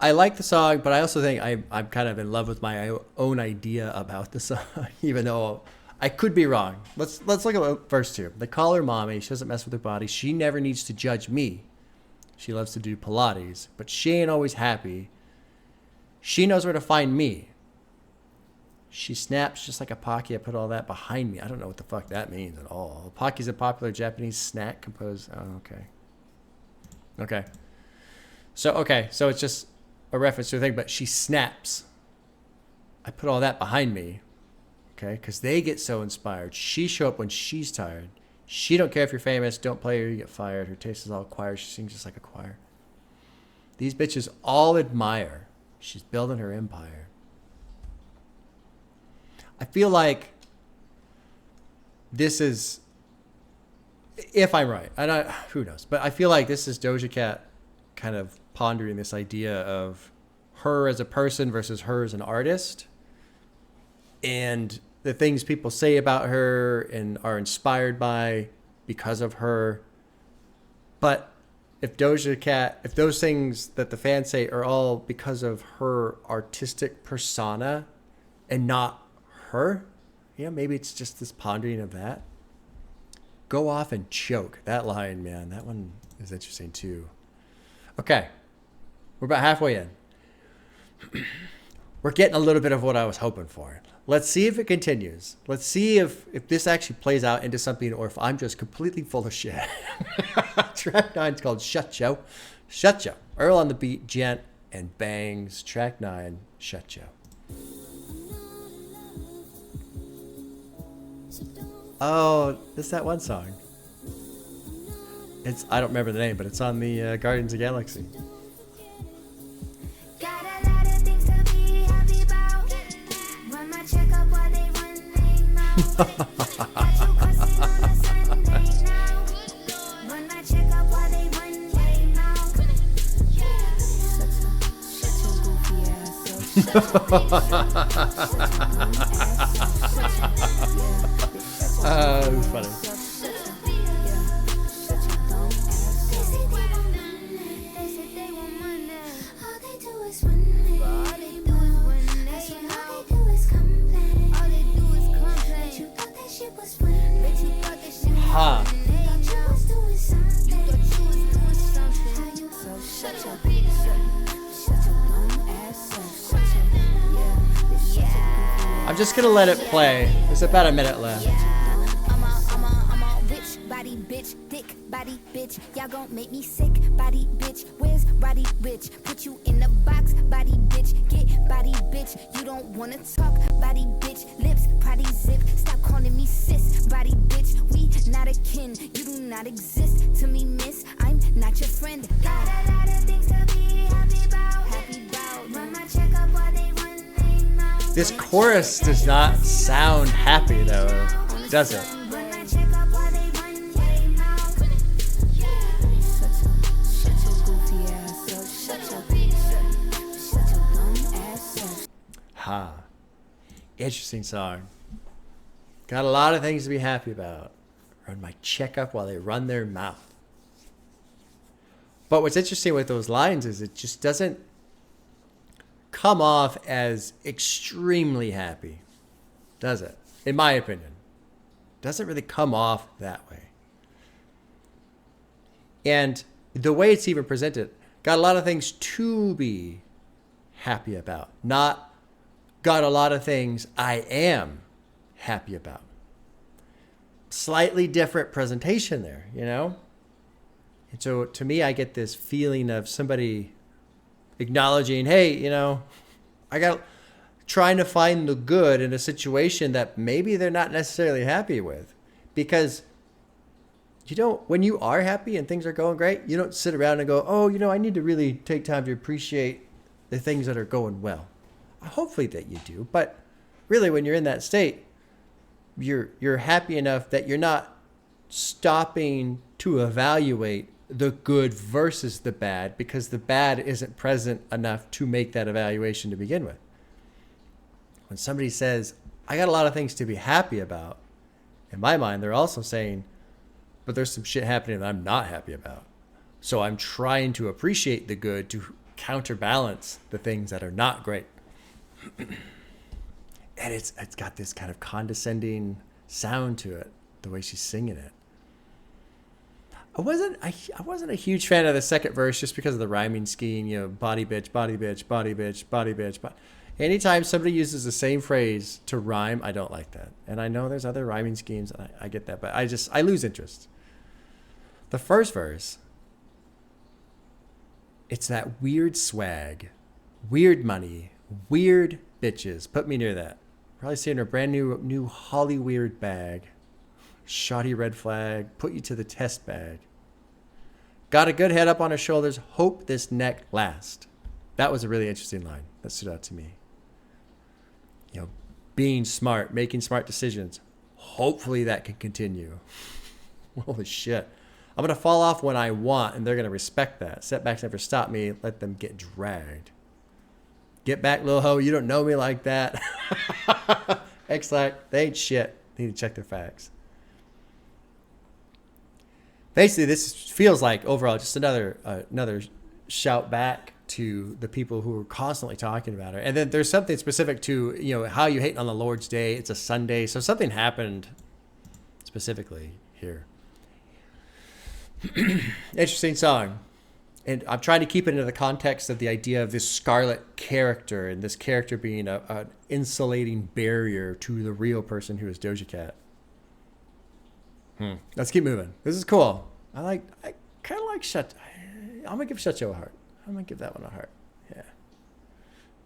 I like the song, but I also think I'm kind of in love with my own idea about the song, even though I could be wrong. Let's look at verse 2. They call her mommy. She doesn't mess with her body. She never needs to judge me. She loves to do Pilates, but she ain't always happy. She knows where to find me. She snaps just like a Pocky. I put all that behind me. I don't know what the fuck that means at all. Pocky's a popular Japanese snack composed. Oh, okay. Okay. So it's just a reference to a thing, but she snaps. I put all that behind me. Okay? Because they get so inspired. She show up when she's tired. She don't care if you're famous. Don't play her, you get fired. Her taste is all choir. She sings just like a choir. These bitches all admire. She's building her empire. I feel like this is, if I'm right, and who knows, but I feel like this is Doja Cat kind of pondering this idea of her as a person versus her as an artist, and the things people say about her and are inspired by because of her. But if Doja Cat, if those things that the fans say are all because of her artistic persona and not her, yeah, maybe it's just this pondering of that. Go off and choke. That line, man, that one is interesting too. Okay, we're about halfway in. We're getting a little bit of what I was hoping for. Let's see if it continues. Let's see if this actually plays out into something, or if I'm just completely full of shit. Track 9 is called Shutcho. Shutcho. Earl on the beat, Gent, and Bangs. Track 9, Shutcho. Oh, it's that one song. I don't remember the name, but it's on the Guardians of the Galaxy. Got a lot of things to be happy about. Run my check up while they run their mouth. Got you cussing on a Sunday now. Run my check up while they run their mouth. Shut your goofy ass up. It was funny. just gonna let it play. There's about a minute left. I'm a rich body bitch, thick body bitch. Y'all gon' make me sick body bitch. Where's body rich? Put you in the box, body bitch. Get body bitch. You don't wanna talk, body bitch. Lips, potty zip. Stop calling me sis, body bitch. We not a kin. You do not exist to me, miss. I'm not your friend. Got a lot of things to be happy about. Run my checkup while they run their mouth. This chorus does not sound happy though, does it? Run my checkup while they run their mouth. Shut your goofy ass up. Shut your dumb ass up. Ha. Interesting song. Got a lot of things to be happy about. Run my checkup while they run their mouth. But what's interesting with those lines is it just doesn't come off as extremely happy, does it? In my opinion. Doesn't really come off that way. And the way it's even presented, got a lot of things to be happy about. Not got a lot of things I am happy about. Slightly different presentation there, you know? And so to me, I get this feeling of somebody acknowledging, hey, you know, I got trying to find the good in a situation that maybe they're not necessarily happy with. Because you don't, when you are happy and things are going great, you don't sit around and go, oh, you know, I need to really take time to appreciate the things that are going well. Hopefully that you do. But really, when you're in that state, you're happy enough that you're not stopping to evaluate the good versus the bad, because the bad isn't present enough to make that evaluation to begin with. When somebody says, I got a lot of things to be happy about, in my mind, they're also saying, but there's some shit happening that I'm not happy about. So I'm trying to appreciate the good to counterbalance the things that are not great. And it's got this kind of condescending sound to it, the way she's singing it. I wasn't a huge fan of the second verse just because of the rhyming scheme, you know, body bitch, body bitch, body bitch, body bitch. Anytime somebody uses the same phrase to rhyme, I don't like that. And I know there's other rhyming schemes, and I get that, but I lose interest. The first verse, it's that weird swag, weird money, weird bitches. Put me near that. Probably seeing her brand new Hollyweird bag. Shoddy red flag, put you to the test bag. Got a good head up on her shoulders, hope this neck lasts. That was a really interesting line. That stood out to me. You know, being smart, making smart decisions. Hopefully that can continue. Holy shit. I'm going to fall off when I want, and they're going to respect that. Setbacks never stop me. Let them get dragged. Get back, little hoe. You don't know me like that. X-Lack, they ain't shit. They need to check their facts. Basically, this feels like overall just another shout back to the people who are constantly talking about her. And then there's something specific to, you know, how you hating on the Lord's Day. It's a Sunday, so something happened specifically here. Interesting song. And I'm trying to keep it into the context of the idea of this Scarlet character, and this character being an insulating barrier to the real person who is Doja Cat. Let's keep moving. This is cool. I kind of like Shutcho. I'm going to give Shutcho a heart. I'm going to give that one a heart.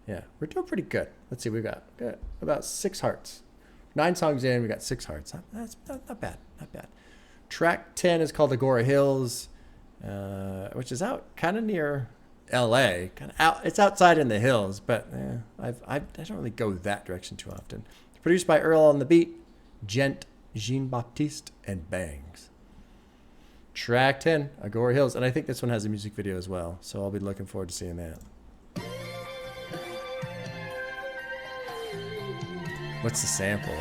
Yeah. We're doing pretty good. Let's see. We've got about 6 hearts. 9 songs in, we got 6 hearts. That's not bad. Not bad. Track 10 is called Agora Hills, which is out kind of near LA. Kind of out. It's outside in the hills, but I don't really go that direction too often. It's produced by Earl on the beat, Gent, Jean-Baptiste, and Bangs. Track 10, Agora Hills. And I think this one has a music video as well, so I'll be looking forward to seeing that. What's the sample?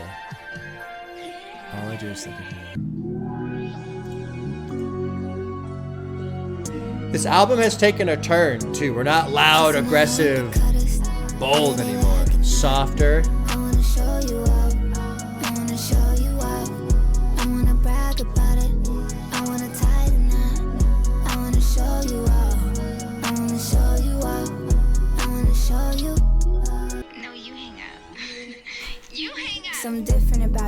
All I do is think of you. This album has taken a turn, too. We're not loud, aggressive, bold anymore. Softer. You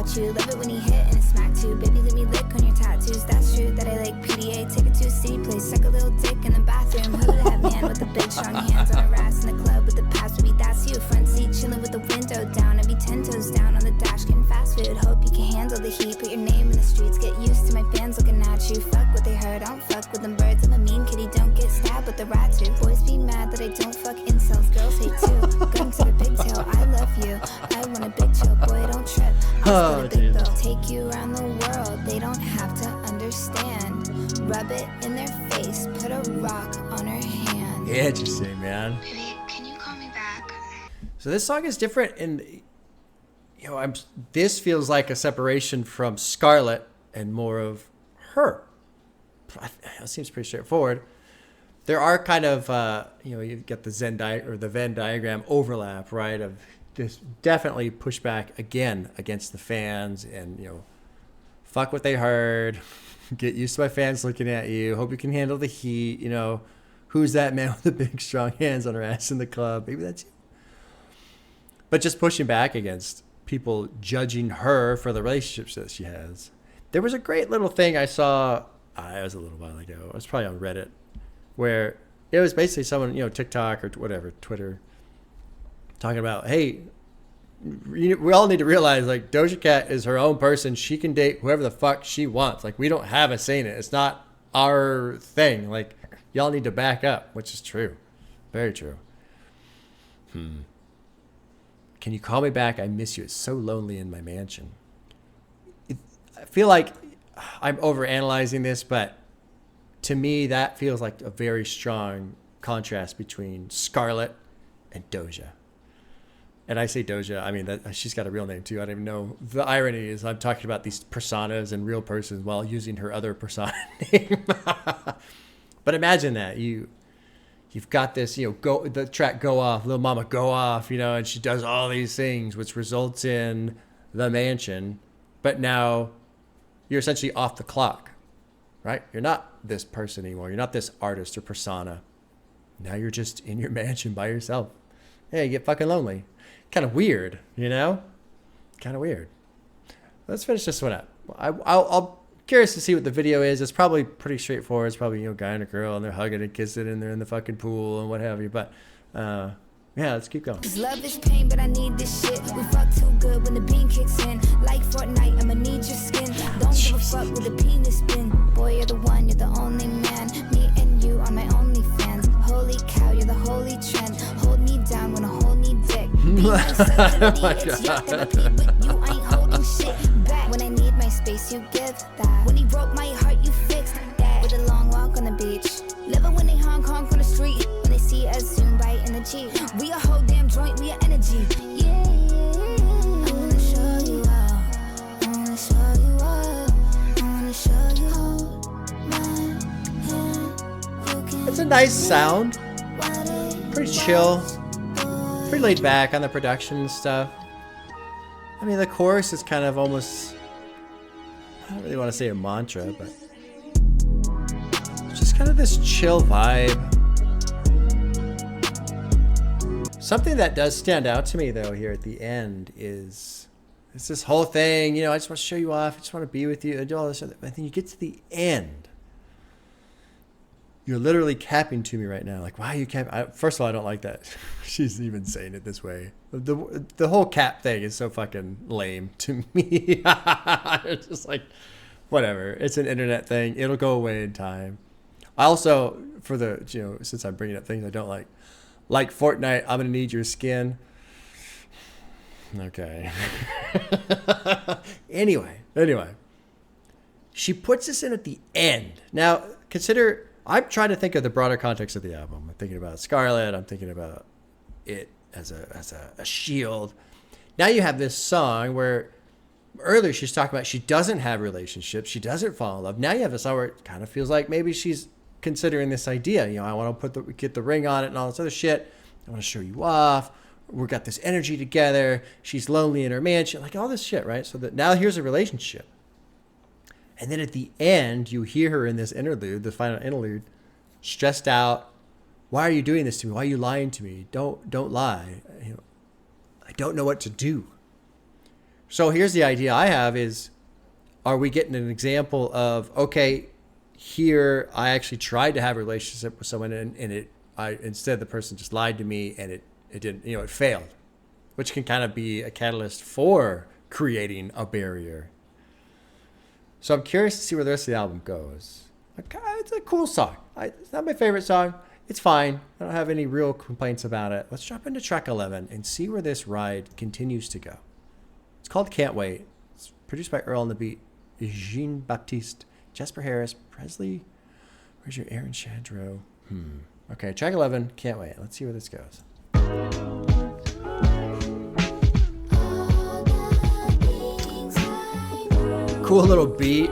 at you. Love it when he hit and it smacked you. Baby, let me lick on your tattoos. That's true that I like PDA. Take it to a city place, suck a little dick in the bathroom. Who that man with the big strong hands on her ass in the club with the pass? Baby, that's you. Front seat chilling with the window down. I'd be 10 toes down on the dash getting fast food. Hope you can handle the heat. Put your name in the streets. Get used to my fans looking at you. Fuck what they heard. I don't fuck with them birds. I'm a mean kitty. Don't get stabbed with the rat too. Boys be mad that I don't fuck incels. Girls hate too. Gun to the pigtail. I love you. I want a big chill. Boy, don't trip. I'll split a big bill. Take you around the world. They don't have to understand. Rub it in their face. Put a rock on her hand. Yeah, interesting, man. Baby, can you call me back? So this song is different, and this feels like a separation from Scarlet and more of her. It seems pretty straightforward. There are kind of you get the Venn diagram overlap, right? Of this definitely pushback again against the fans, and fuck what they heard. Get used to my fans looking at you. Hope you can handle the heat. Who's that man with the big strong hands on her ass in the club? Maybe that's you. But just pushing back against people judging her for the relationships that she has. There was a great little thing I saw. It was a little while ago. It was probably on Reddit, where it was basically someone, TikTok or whatever, Twitter, talking about, hey, we all need to realize, like, Doja Cat is her own person. She can date whoever the fuck she wants. Like, we don't have a say in it. It's not our thing. Like, y'all need to back up, which is true. Very true. Can you call me back? I miss you. It's so lonely in my mansion. I feel like I'm overanalyzing this, but to me, that feels like a very strong contrast between Scarlet and Doja. And I say Doja, I mean, that she's got a real name too. I don't even know. The irony is I'm talking about these personas and real persons while using her other persona name. But imagine that. You've got this, the track Go Off, Lil Mama Go Off, and she does all these things, which results in the mansion. But now you're essentially off the clock, right? You're not this person anymore. You're not this artist or persona. Now you're just in your mansion by yourself. Yeah, you get fucking lonely. Kind of weird, Kind of weird. Let's finish this one up. I'll curious to see what the video is. It's probably pretty straightforward. It's probably, guy and a girl, and they're hugging and kissing, and they're in the fucking pool and what have you. But, yeah, let's keep going. Cause love is pain, but I need this shit. We fuck too good when the bean kicks in. Like Fortnite, I'ma need your skin. Don't give a fuck with the penis spin. Boy, you're the one, you're the only man. Me and you are my only fans. Holy cow, you're the holy trend. Hold me down when I hold me dick. It's your therapy, but you ain't holding shit back. When I need my space, you give that. When he broke my heart, you fixed that. With a long walk on the beach. Living when they honk on the street. When they see us soon bite in the Jeep. We a whole damn joint, we a energy. Yeah, I wanna show you out. I wanna show you out. I wanna show you how my hand. It's a nice sound. Pretty chill. Pretty laid back on the production and stuff. I mean, the chorus is kind of almost, I don't really want to say a mantra, but just kind of this chill vibe. Something that does stand out to me, though, here at the end is it's this whole thing, I just want to show you off. I just want to be with you and do all this other. But then you get to the end. You're literally capping to me right now. Like, why are you capping? First of all, I don't like that she's even saying it this way. The whole cap thing is so fucking lame to me. It's just like, whatever. It's an internet thing. It'll go away in time. I also, for the, since I'm bringing up things I don't like Fortnite, I'm going to need your skin. Okay. Anyway. She puts this in at the end. Now, consider, I'm trying to think of the broader context of the album. I'm thinking about Scarlet. I'm thinking about it as a shield. Now you have this song where earlier she's talking about she doesn't have relationships. She doesn't fall in love. Now you have a song where it kind of feels like maybe she's considering this idea. I want to get the ring on it and all this other shit. I want to show you off. We've got this energy together. She's lonely in her mansion. Like all this shit, right? So that now here's a relationship. And then at the end, you hear her in this interlude, the final interlude, stressed out. Why are you doing this to me? Why are you lying to me? Don't lie. I don't know what to do. So here's the idea I have is, are we getting an example of, okay, here I actually tried to have a relationship with someone and instead the person just lied to me and it didn't, it failed, which can kind of be a catalyst for creating a barrier. So I'm curious to see where the rest of the album goes. It's a cool song. It's not my favorite song. It's fine. I don't have any real complaints about it. Let's drop into track 11 and see where this ride continues to go. It's called Can't Wait. It's produced by Earl on the beat, Jean-Baptiste, Jasper Harris, Presley. Where's your Aaron Shadrow? Okay, track 11, Can't Wait. Let's see where this goes. Cool little beat.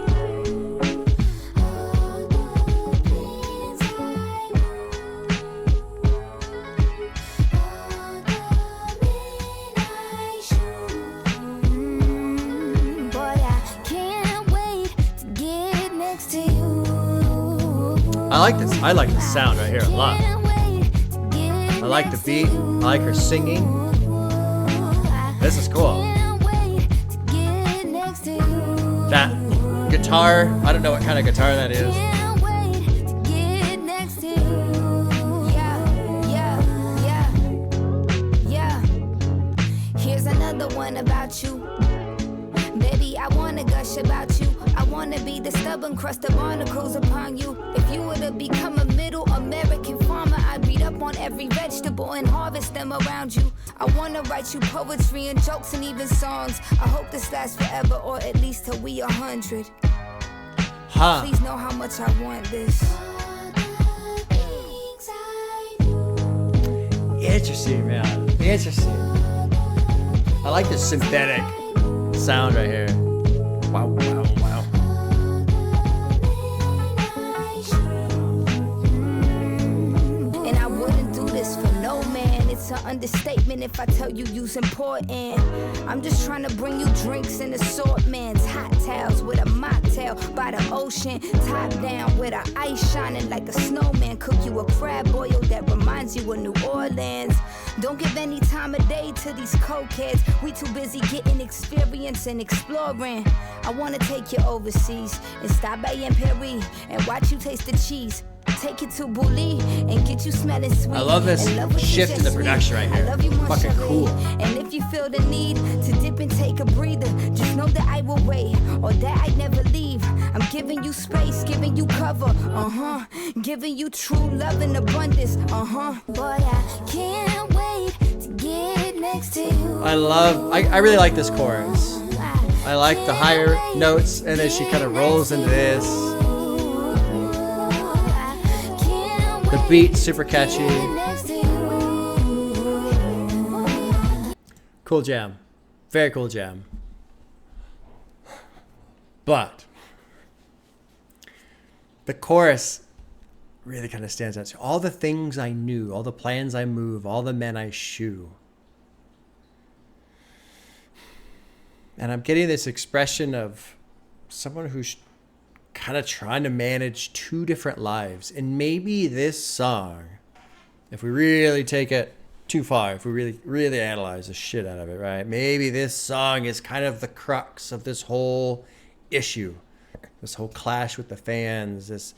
I like this sound right here a lot. I like the beat. I like her singing. This is cool. That guitar, I don't know what kind of guitar that is. Here's another one about you. Baby, I wanna gush about you. I wanna be the stubborn crust of barnacles upon you. If you were to become a middle American farmer, I'd beat up on every vegetable and harvest them around you. I wanna write you poetry and jokes and even songs. I hope this lasts forever, or at least till we 100. Please know how much I want this. Interesting, man. Interesting. I like this synthetic sound right here. Wow, wow, wow. And I wouldn't do this for no man. It's an understatement if I tell you you's important. I'm just trying to bring you drinks and assortments, hot towels with a mocktail by the ocean, top down with our ice shining like a snowman. Cook you a crab boil that reminds you of New Orleans. Don't give any time of day to these cokeheads. We too busy getting experience and exploring. I wanna take you overseas and stop by in Paris and watch you taste the cheese. Take you to Bouli and get you smelling sweet. I love this shift in the production right here. Fucking cool. And if you feel the need to dip and take a breather, just know that I will wait or that I'd never leave. I'm giving you space, giving you cover, giving you true love in abundance, But I can't wait to get next to you. I really like this chorus. I like the higher notes and then she kind of rolls into this. The beat's super catchy. Cool jam. Very cool jam. But the chorus really kind of stands out. So all the things I knew, all the plans I move, all the men I shoe. And I'm getting this expression of someone who's kind of trying to manage two different lives. And maybe this song, if we really take it too far, if we really analyze the shit out of it, right? Maybe this song is kind of the crux of this whole issue, this whole clash with the fans, this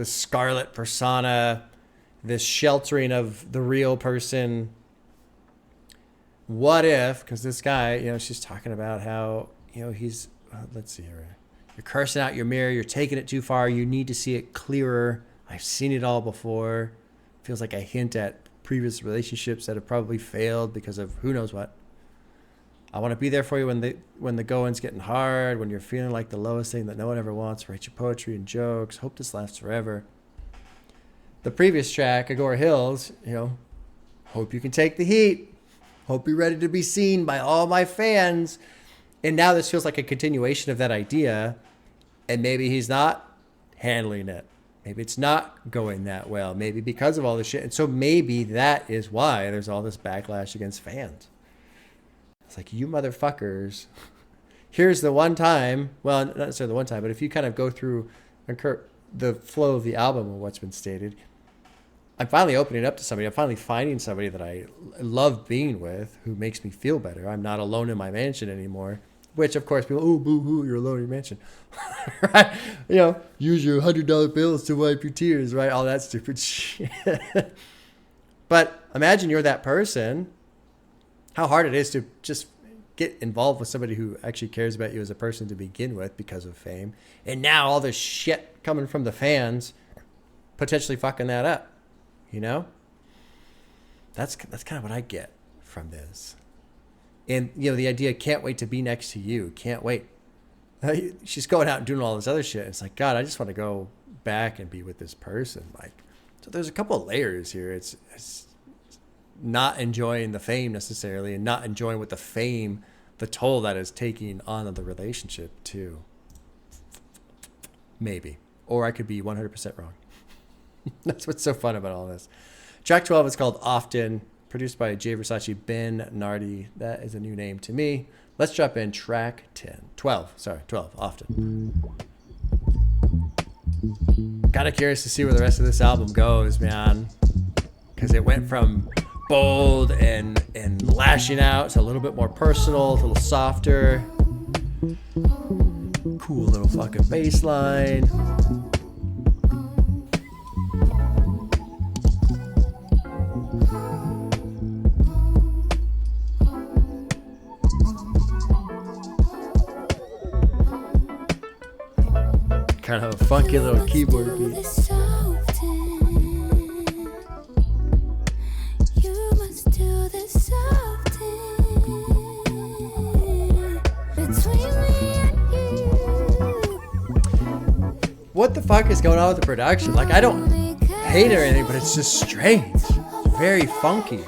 Scarlet persona, this sheltering of the real person. What if, because this guy, she's talking about how, he's, let's see here. You're cursing out your mirror. You're taking it too far. You need to see it clearer. I've seen it all before. Feels like a hint at previous relationships that have probably failed because of who knows what. I want to be there for you when the going's getting hard, when you're feeling like the lowest thing that no one ever wants. Write your poetry and jokes. Hope this lasts forever. The previous track, Agora Hills, hope you can take the heat. Hope you're ready to be seen by all my fans. And now this feels like a continuation of that idea. And maybe he's not handling it. Maybe it's not going that well. Maybe because of all this shit. And so maybe that is why there's all this backlash against fans. It's like, you motherfuckers. Here's the one time. Well, not necessarily the one time. But if you kind of go through the flow of the album and what's been stated. I'm finally opening up to somebody. I'm finally finding somebody that I love being with, who makes me feel better. I'm not alone in my mansion anymore. Which, of course, people, oh, boo-hoo, you're alone in your mansion. Right? You know, use your $100 bills to wipe your tears, right? All that stupid shit. But imagine you're that person. How hard it is to just get involved with somebody who actually cares about you as a person to begin with because of fame. And now all this shit coming from the fans potentially fucking that up. You know? That's kind of what I get from this. And, you know, the idea, can't wait to be next to you. Can't wait. She's going out and doing all this other shit. It's like, God, I just want to go back and be with this person. Like, so there's a couple of layers here. It's not enjoying the fame necessarily, and not enjoying what the fame, the toll that is taking on the relationship too. Maybe. Or I could be 100% wrong. That's what's so fun about all this. Track 12 is called Often. Produced by J Versace Ben Nardi. That is a new name to me. Let's drop in track 12, Often. Kind of curious to see where the rest of this album goes, man. Because it went from bold and lashing out to a little bit more personal, a little softer. Cool little fucking bass line. Kind of a funky little keyboard beat. What the fuck is going on with the production? Like, I don't hate it or anything, but it's just strange. It's very funky.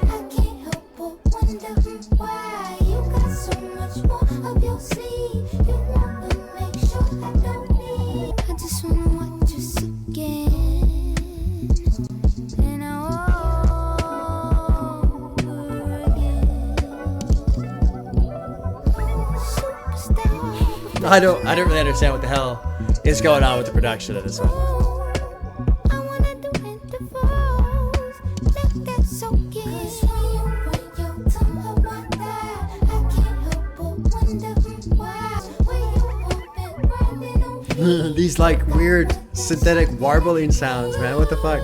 I don't really understand what the hell is going on with the production of this one. These like weird synthetic warbling sounds, man. What the fuck?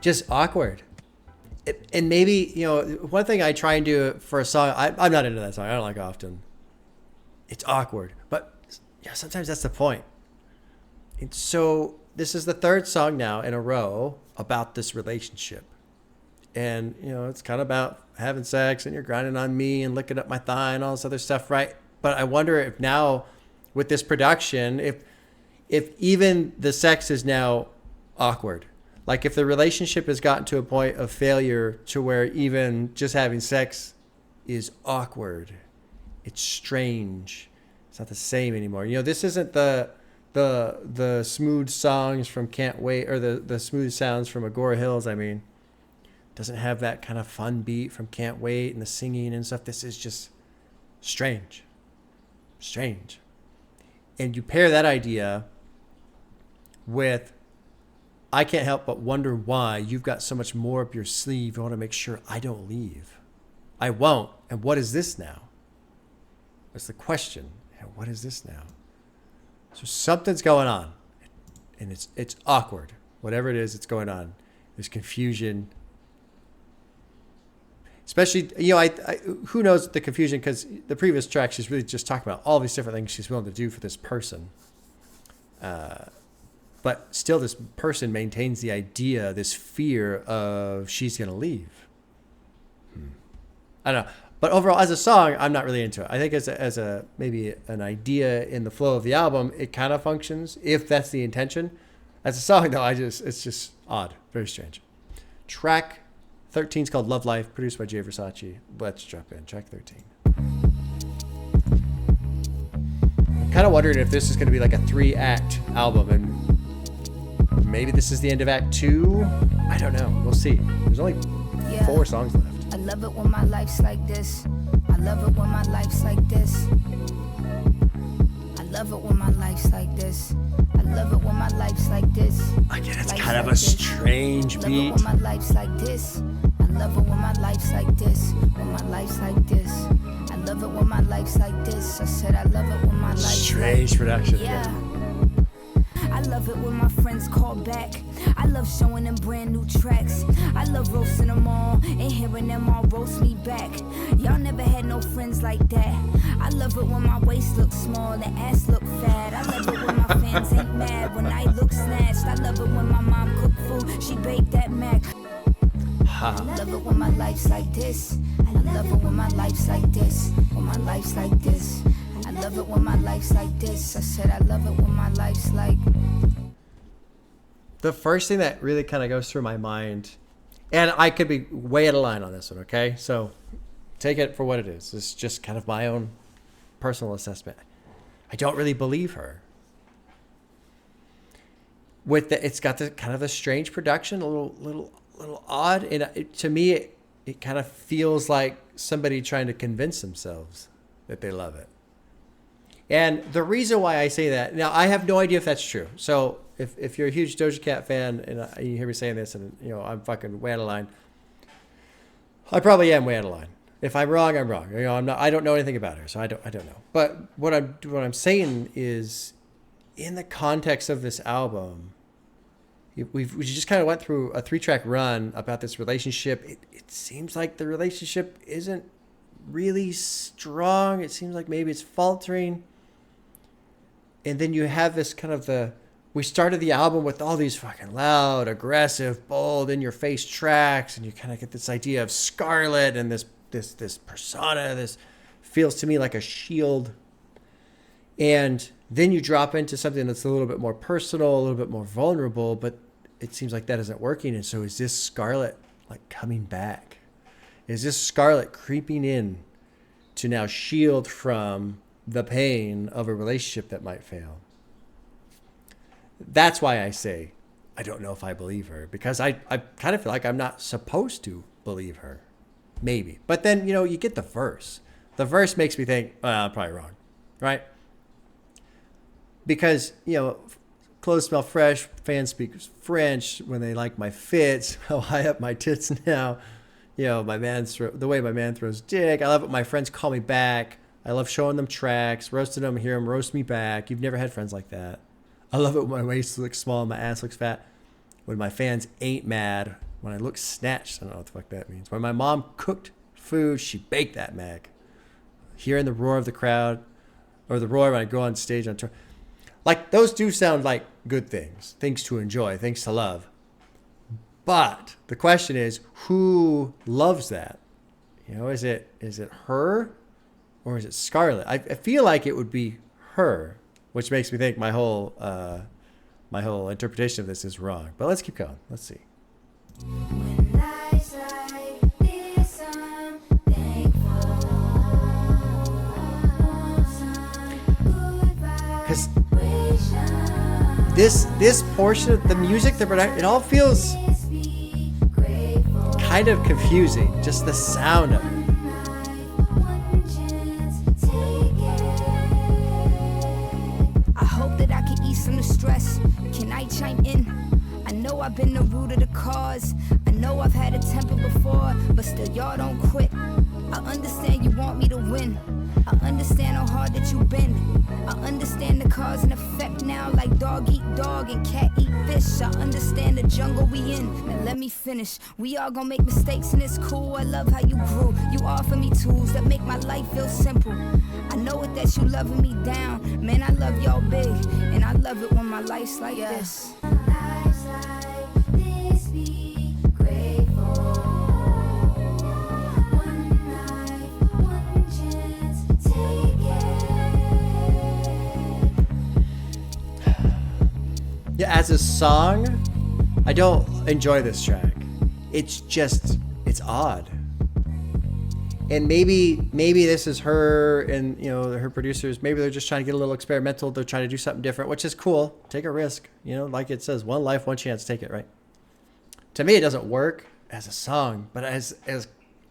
Just awkward. And maybe, you know, one thing I try and do for a song, I'm not into that song. I don't like Often. It's awkward. But yeah, sometimes that's the point. And so this is the third song now in a row about this relationship. And, you know, it's kind of about having sex and you're grinding on me and licking up my thigh and all this other stuff, right? But I wonder if now with this production, if even the sex is now awkward. Like if the relationship has gotten to a point of failure to where even just having sex is awkward. It's strange. It's not the same anymore. You know, this isn't the smooth songs from Can't Wait, or the smooth sounds from Agora Hills. I mean, doesn't have that kind of fun beat from Can't Wait and the singing and stuff. This is just strange. Strange. And you pair that idea with, I can't help but wonder why you've got so much more up your sleeve. You want to make sure I don't leave. I won't. And what is this now? That's the question. And what is this now? So something's going on. And it's awkward. Whatever it is, it's going on. There's confusion. Especially, you know, I who knows the confusion, because the previous track, she's really just talking about all these different things she's willing to do for this person. But still, this person maintains the idea, this fear of she's going to leave. I don't know. But overall, as a song, I'm not really into it. I think as a maybe an idea in the flow of the album, it kind of functions, if that's the intention. As a song, though, it's just odd. Very strange. Track 13 is called Love Life, produced by J Versace. Let's drop in. Track 13. I'm kind of wondering if this is going to be like a 3-act album, and maybe this is the end of Act 2. I don't know. We'll see. There's only 4 songs left. I love it when my life's like this. I love it when my life's like this. I love it when my life's like this. I love it when my life's like this. Again, it's Life's kind of like a this. strange Love it beat. when my life's like this. I love it when my life's like this. When my life's like this. I love it when my life's like this. I said I love it when my life's Strange like production. yeah. I love it when my friends call back. I love showing them brand new tracks. I love roasting them all and hearing them all roast me back. Y'all never had no friends like that. I love it when my waist looks small and ass look fat. I love it when my fans ain't mad when I look snatched. I love it when my mom cook food, she baked that mac. I love it when my life's like this. I love it when my life's like this. When my life's like this. I love it when my life's like this. I said I love it when my life's like. The first thing that really kind of goes through my mind, and I could be way out of line on this one, okay? So take it for what it is. It's just kind of my own personal assessment. I don't really believe her. It's got the kind of a strange production, a little odd, and to me, it kind of feels like somebody trying to convince themselves that they love it. And the reason why I say that, now I have no idea if that's true. So if you're a huge Doja Cat fan and you hear me saying this and I'm fucking way out of line, I probably am way out of line. If I'm wrong, I'm wrong. I don't know anything about her, so I don't know. But what I'm saying is, in the context of this album, we just kind of went through a 3-track run about this relationship. It seems like the relationship isn't really strong. It seems like maybe it's faltering. And then you have this kind of we started the album with all these fucking loud, aggressive, bold, in-your-face tracks, and you kind of get this idea of Scarlet and this persona. This feels to me like a shield. And then you drop into something that's a little bit more personal, a little bit more vulnerable, but it seems like that isn't working. And so is this Scarlet like coming back? Is this Scarlet creeping in to now shield from the pain of a relationship that might fail? That's why I say I don't know if I believe her, because I kind of feel like I'm not supposed to believe her. Maybe. But then, you get the verse. The verse makes me think, well, I'm probably wrong, right? Because, clothes smell fresh, fans speak French when they like my fits, how high up my tits now, the way my man throws dick. I love it when my friends call me back. I love showing them tracks, roasting them, hear them roast me back. You've never had friends like that. I love it when my waist looks small and my ass looks fat. When my fans ain't mad. When I look snatched. I don't know what the fuck that means. When my mom cooked food, she baked that mac. Hearing the roar of the crowd, or the roar when I go on stage on tour. Like, those do sound like good things to enjoy, things to love. But the question is, who loves that? Is it her or is it Scarlet? I feel like it would be her, which makes me think my whole interpretation of this is wrong. But let's keep going. Let's see. When life's like this, I'm thankful. Because this portion of the music, the production, it all feels kind of confusing. Just the sound of it. I hope that I can ease some of the stress. Can I chime in? I know I've been the root of the cause. I know I've had a temper before, but still y'all don't quit. I understand you want me to win. I understand how hard that you've been. I understand the cause and effect now, like dog eat dog and cat eat fish. I understand the jungle we in. Now let me finish. We all gonna make mistakes and it's cool. I love how you grew. You offer me tools that make my life feel simple. I know it that you loving me down. Man, I love y'all big, and I love it when my life's like this. Life's like this, be grateful. One life, one chance, take it. Yeah, as a song, I don't enjoy this track. It's odd. And maybe this is her and her producers. Maybe they're just trying to get a little experimental. They're trying to do something different, which is cool. Take a risk, like it says, one life, one chance, take it, right? To me, it doesn't work as a song, but as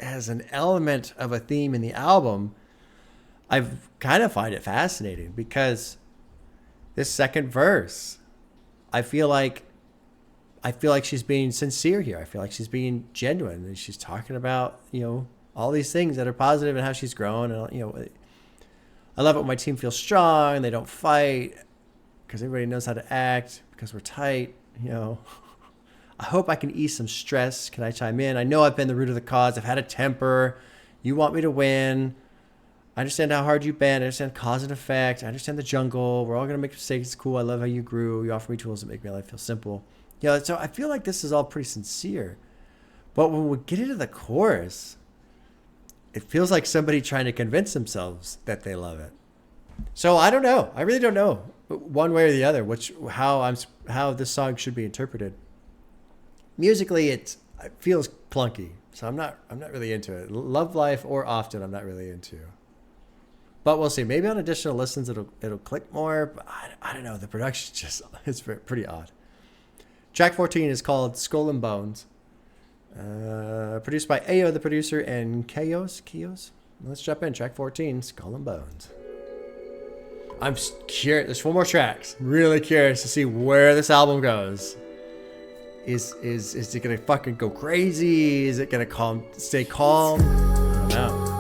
as an element of a theme in the album, I kind of find it fascinating because this second verse, I feel like she's being sincere here. I feel like she's being genuine, and she's talking about, you know, all these things that are positive and how she's grown. And, you know, I love it when my team feels strong and they don't fight because everybody knows how to act because we're tight. You know, I hope I can ease some stress. Can I chime in? I know I've been the root of the cause. I've had a temper. You want me to win. I understand how hard you've been. I understand cause and effect. I understand the jungle. We're all going to make mistakes. It's cool. I love how you grew. You offer me tools that make my life feel simple. You know, so I feel like this is all pretty sincere. But when we get into the chorus, it feels like somebody trying to convince themselves that they love it. So I don't know. I really don't know one way or the other how this song should be interpreted. Musically, it feels clunky. So I'm not really into it. Love Life or Often, I'm not really into. But we'll see. Maybe on additional listens, it'll click more. But I don't know. The production just is pretty odd. Track 14 is called Skull and Bones. Produced by Ayo, the producer, and Keos. Let's jump in. Track 14, Skull and Bones. I'm curious. There's 4 more tracks. Really curious to see where this album goes. Is it gonna fucking go crazy? Is it gonna stay calm? I don't know.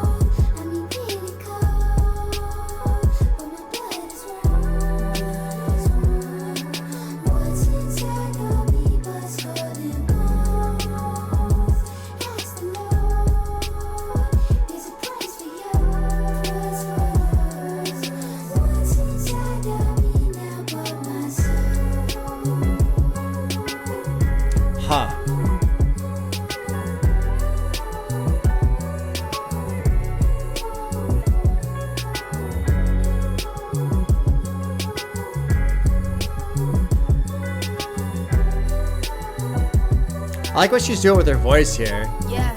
I like what she's doing with her voice here. Yeah.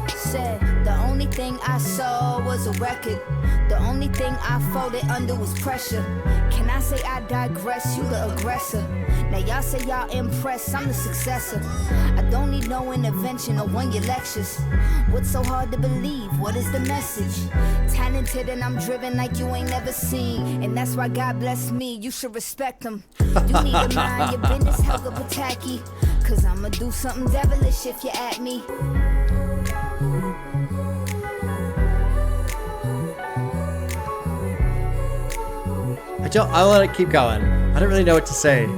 Said the only thing I saw was a record. The only thing I folded under was pressure. Can I say I digress? You the aggressor. Now y'all say y'all impressed. I'm the successor. I don't need no intervention or one-year lectures. What's so hard to believe? What is the message? Talented and I'm driven like you ain't never seen. And that's why God bless me. You should respect him. You need to mind your business, hella tacky. Cause I'ma do something devilish if you at me. I'll let it keep going. I don't really know what to say.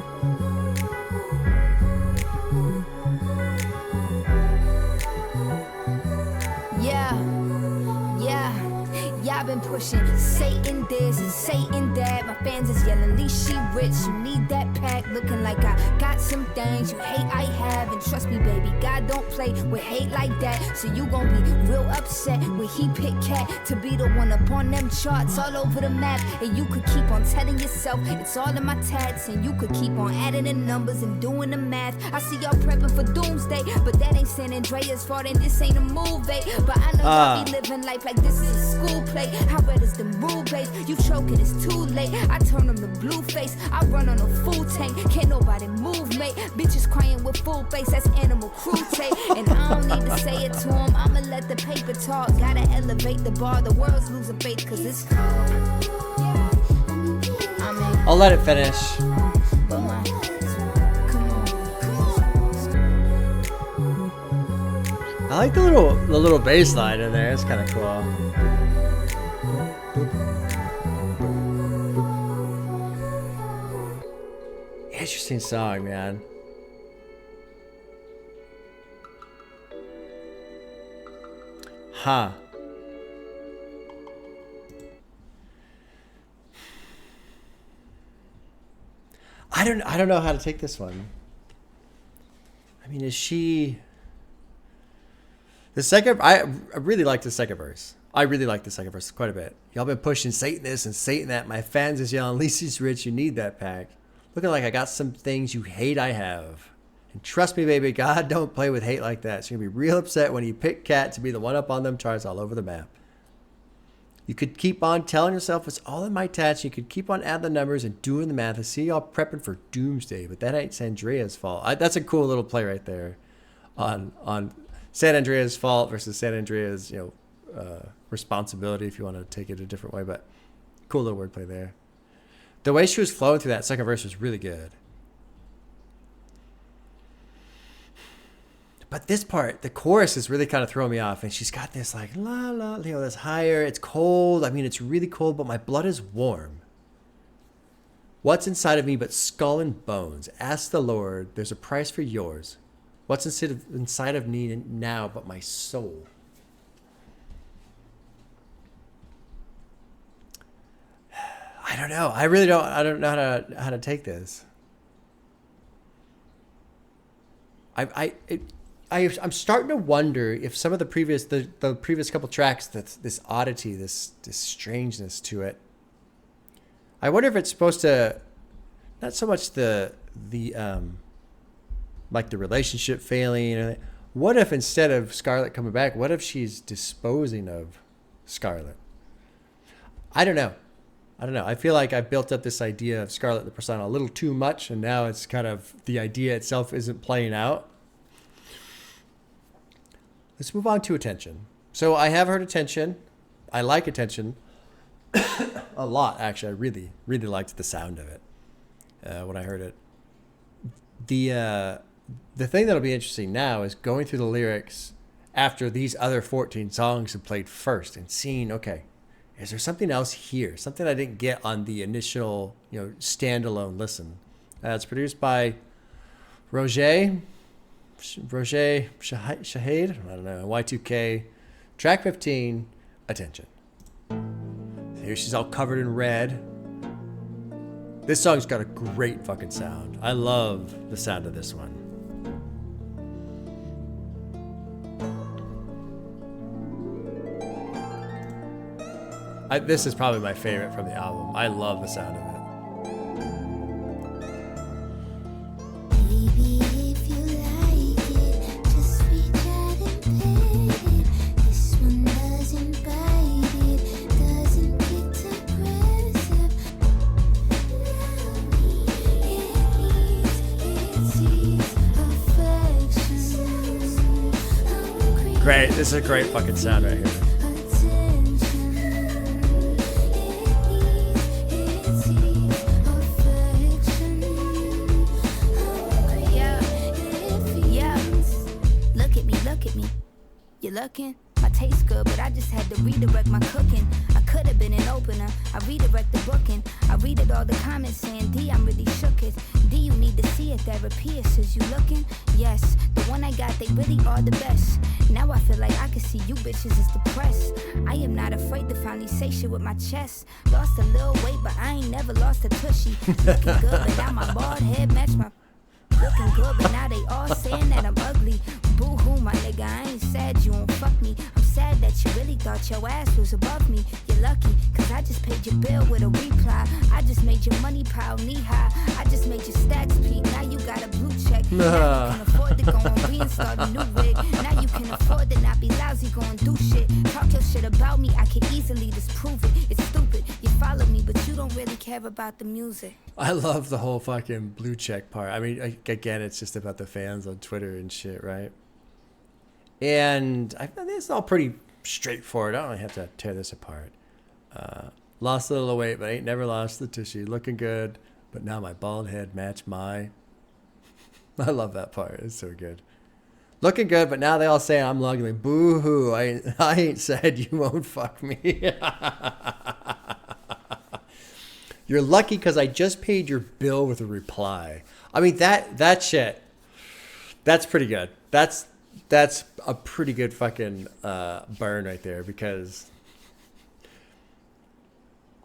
I've been pushing Satan this and Satan that. My fans is yelling, least she rich. You need that pack. Looking like I got some things you hate I have. And trust me, baby, God don't play with hate like that. So you gon' be real upset when he pick Cat to be the one up on them charts all over the map. And you could keep on telling yourself it's all in my tats. And you could keep on adding the numbers and doing the math. I see y'all prepping for doomsday, but that ain't San Andreas' fault and this ain't a movie. But I know y'all be living life like this is a school play. How red is the rule base? You choking, it's too late. I turn them to blue face. I run on a full tank. Can't nobody move, mate. Bitches crying with full face. That's animal cruelty. And I don't need to say it to them. I'ma let the paper talk. Gotta elevate the bar. The world's losing faith cause it's cold. I'll let it finish. I like the little bass line in there. It's kind of cool. Interesting song, man. Huh. I don't know how to take this one. I mean, is she the second? I really like the second verse. I really like the second verse quite a bit. Y'all been pushing Satan this and Satan that. My fans is yelling, Lisa's rich, you need that pack. Looking like I got some things you hate I have. And trust me, baby, God don't play with hate like that. So you're going to be real upset when you pick Cat to be the one up on them charts all over the map. You could keep on telling yourself it's all in my tats. You could keep on adding the numbers and doing the math. I see y'all prepping for doomsday, but that ain't Sandrea's fault. That's a cool little play right there on San Andrea's fault versus San Andrea's, responsibility, if you want to take it a different way. But cool little wordplay there. The way she was flowing through that second verse was really good. But this part, the chorus is really kind of throwing me off. And she's got this like, la, la, this higher. It's cold. I mean, it's really cold, but my blood is warm. What's inside of me but skull and bones? Ask the Lord, there's a price for yours. What's inside of me now but my soul? I don't know. I don't know how to take this. I'm starting to wonder if some of the previous couple tracks, this oddity, this strangeness to it. I wonder if it's supposed to, not so much the like the relationship failing. What if instead of Scarlet coming back, what if she's disposing of Scarlet? I don't know. I feel like I built up this idea of Scarlet the persona a little too much, and now it's kind of the idea itself isn't playing out. Let's move on to Attention. So I have heard Attention. I like Attention a lot, actually. I really, really liked the sound of it when I heard it. The thing that'll be interesting now is going through the lyrics after these other 14 songs have played first and seeing, okay, is there something else here? Something I didn't get on the initial, standalone listen. It's produced by Roger Shahade, I don't know, Y2K. Track 15, Attention. Here she's all covered in red. This song's got a great fucking sound. I love the sound of this one. This is probably my favorite from the album. I love the sound of it. Great. This is a great fucking sound right here. Looking, my taste good, but I just had to redirect my cooking. I could have been an opener. I redirect the booking. I read it all the comments saying, D, I'm really shook it. D, you need to see a therapist. Is you looking? Yes, the one I got, they really are the best. Now I feel like I can see you bitches is depressed. I am not afraid to finally say shit with my chest. Lost a little weight, but I ain't never lost a tushy. Looking good, but now my bald head match my... Looking good, but now they all saying that I'm ugly. Boo-hoo, my nigga, I ain't sad you won't fuck me. I'm sad that you really thought your ass was above me. You're lucky, cause I just paid your bill with a reply. I just made your money pile knee-high. I just made your stats peak, now you got a blue check. Now you can afford to go and reinstall the new wig. Now you can afford to not be lousy, go and do shit. Talk your shit about me, I can easily disprove it. It's stupid, you follow me, but you don't really care about the music. I love the whole fucking blue check part. I mean, again, it's just about the fans on Twitter and shit, right? And I think it's all pretty straightforward. I don't have to tear this apart. Lost a little weight, but ain't never lost the tissue. Looking good, but now my bald head match my... I love that part. It's so good. Looking good, but now they all say I'm ugly. Boo-hoo. I ain't said you won't fuck me. You're lucky because I just paid your bill with a reply. I mean, that shit, that's pretty good. That's a pretty good fucking burn right there, because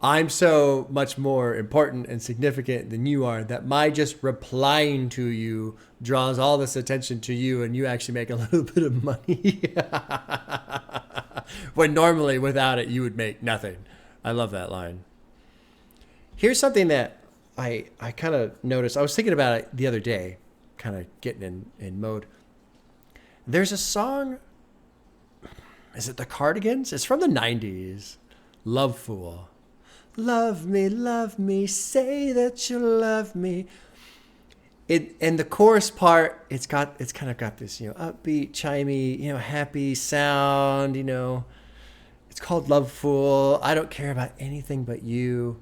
I'm so much more important and significant than you are that my just replying to you draws all this attention to you, and you actually make a little bit of money. When normally without it, you would make nothing. I love that line. Here's something that I kind of noticed. I was thinking about it the other day, kind of getting in mode. There's a song, is it the Cardigans? It's from the 90s. Love Fool. Love me, say that you love me. And the chorus part, it's kind of got this, upbeat, chimey, happy sound, It's called Love Fool. I don't care about anything but you.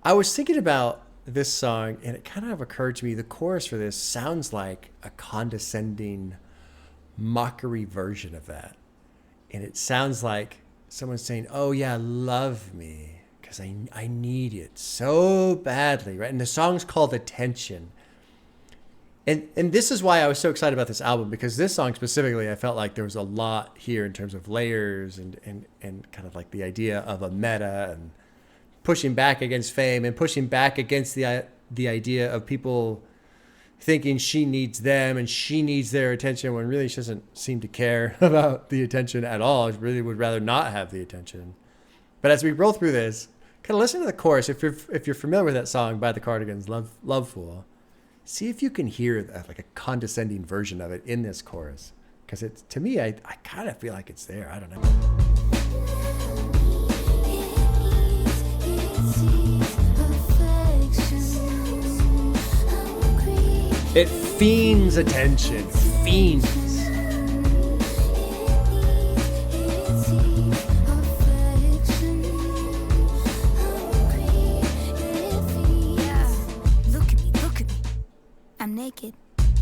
I was thinking about this song, and it kind of occurred to me, the chorus for this sounds like a condescending mockery version of that. And it sounds like someone saying, oh yeah, love me, because I need it so badly, right? And the song's called Attention. And this is why I was so excited about this album, because this song specifically, I felt like there was a lot here in terms of layers and kind of like the idea of a meta and pushing back against fame and pushing back against the idea of people thinking she needs them and she needs their attention, when really she doesn't seem to care about the attention at all. She really would rather not have the attention. But as we roll through this, kind of listen to the chorus. If you're familiar with that song by the Cardigans, Love Fool, see if you can hear like a condescending version of it in this chorus. Because it's, to me, I kind of feel like it's there. I don't know. It fiends attention. Fiends. Look at me. I'm naked.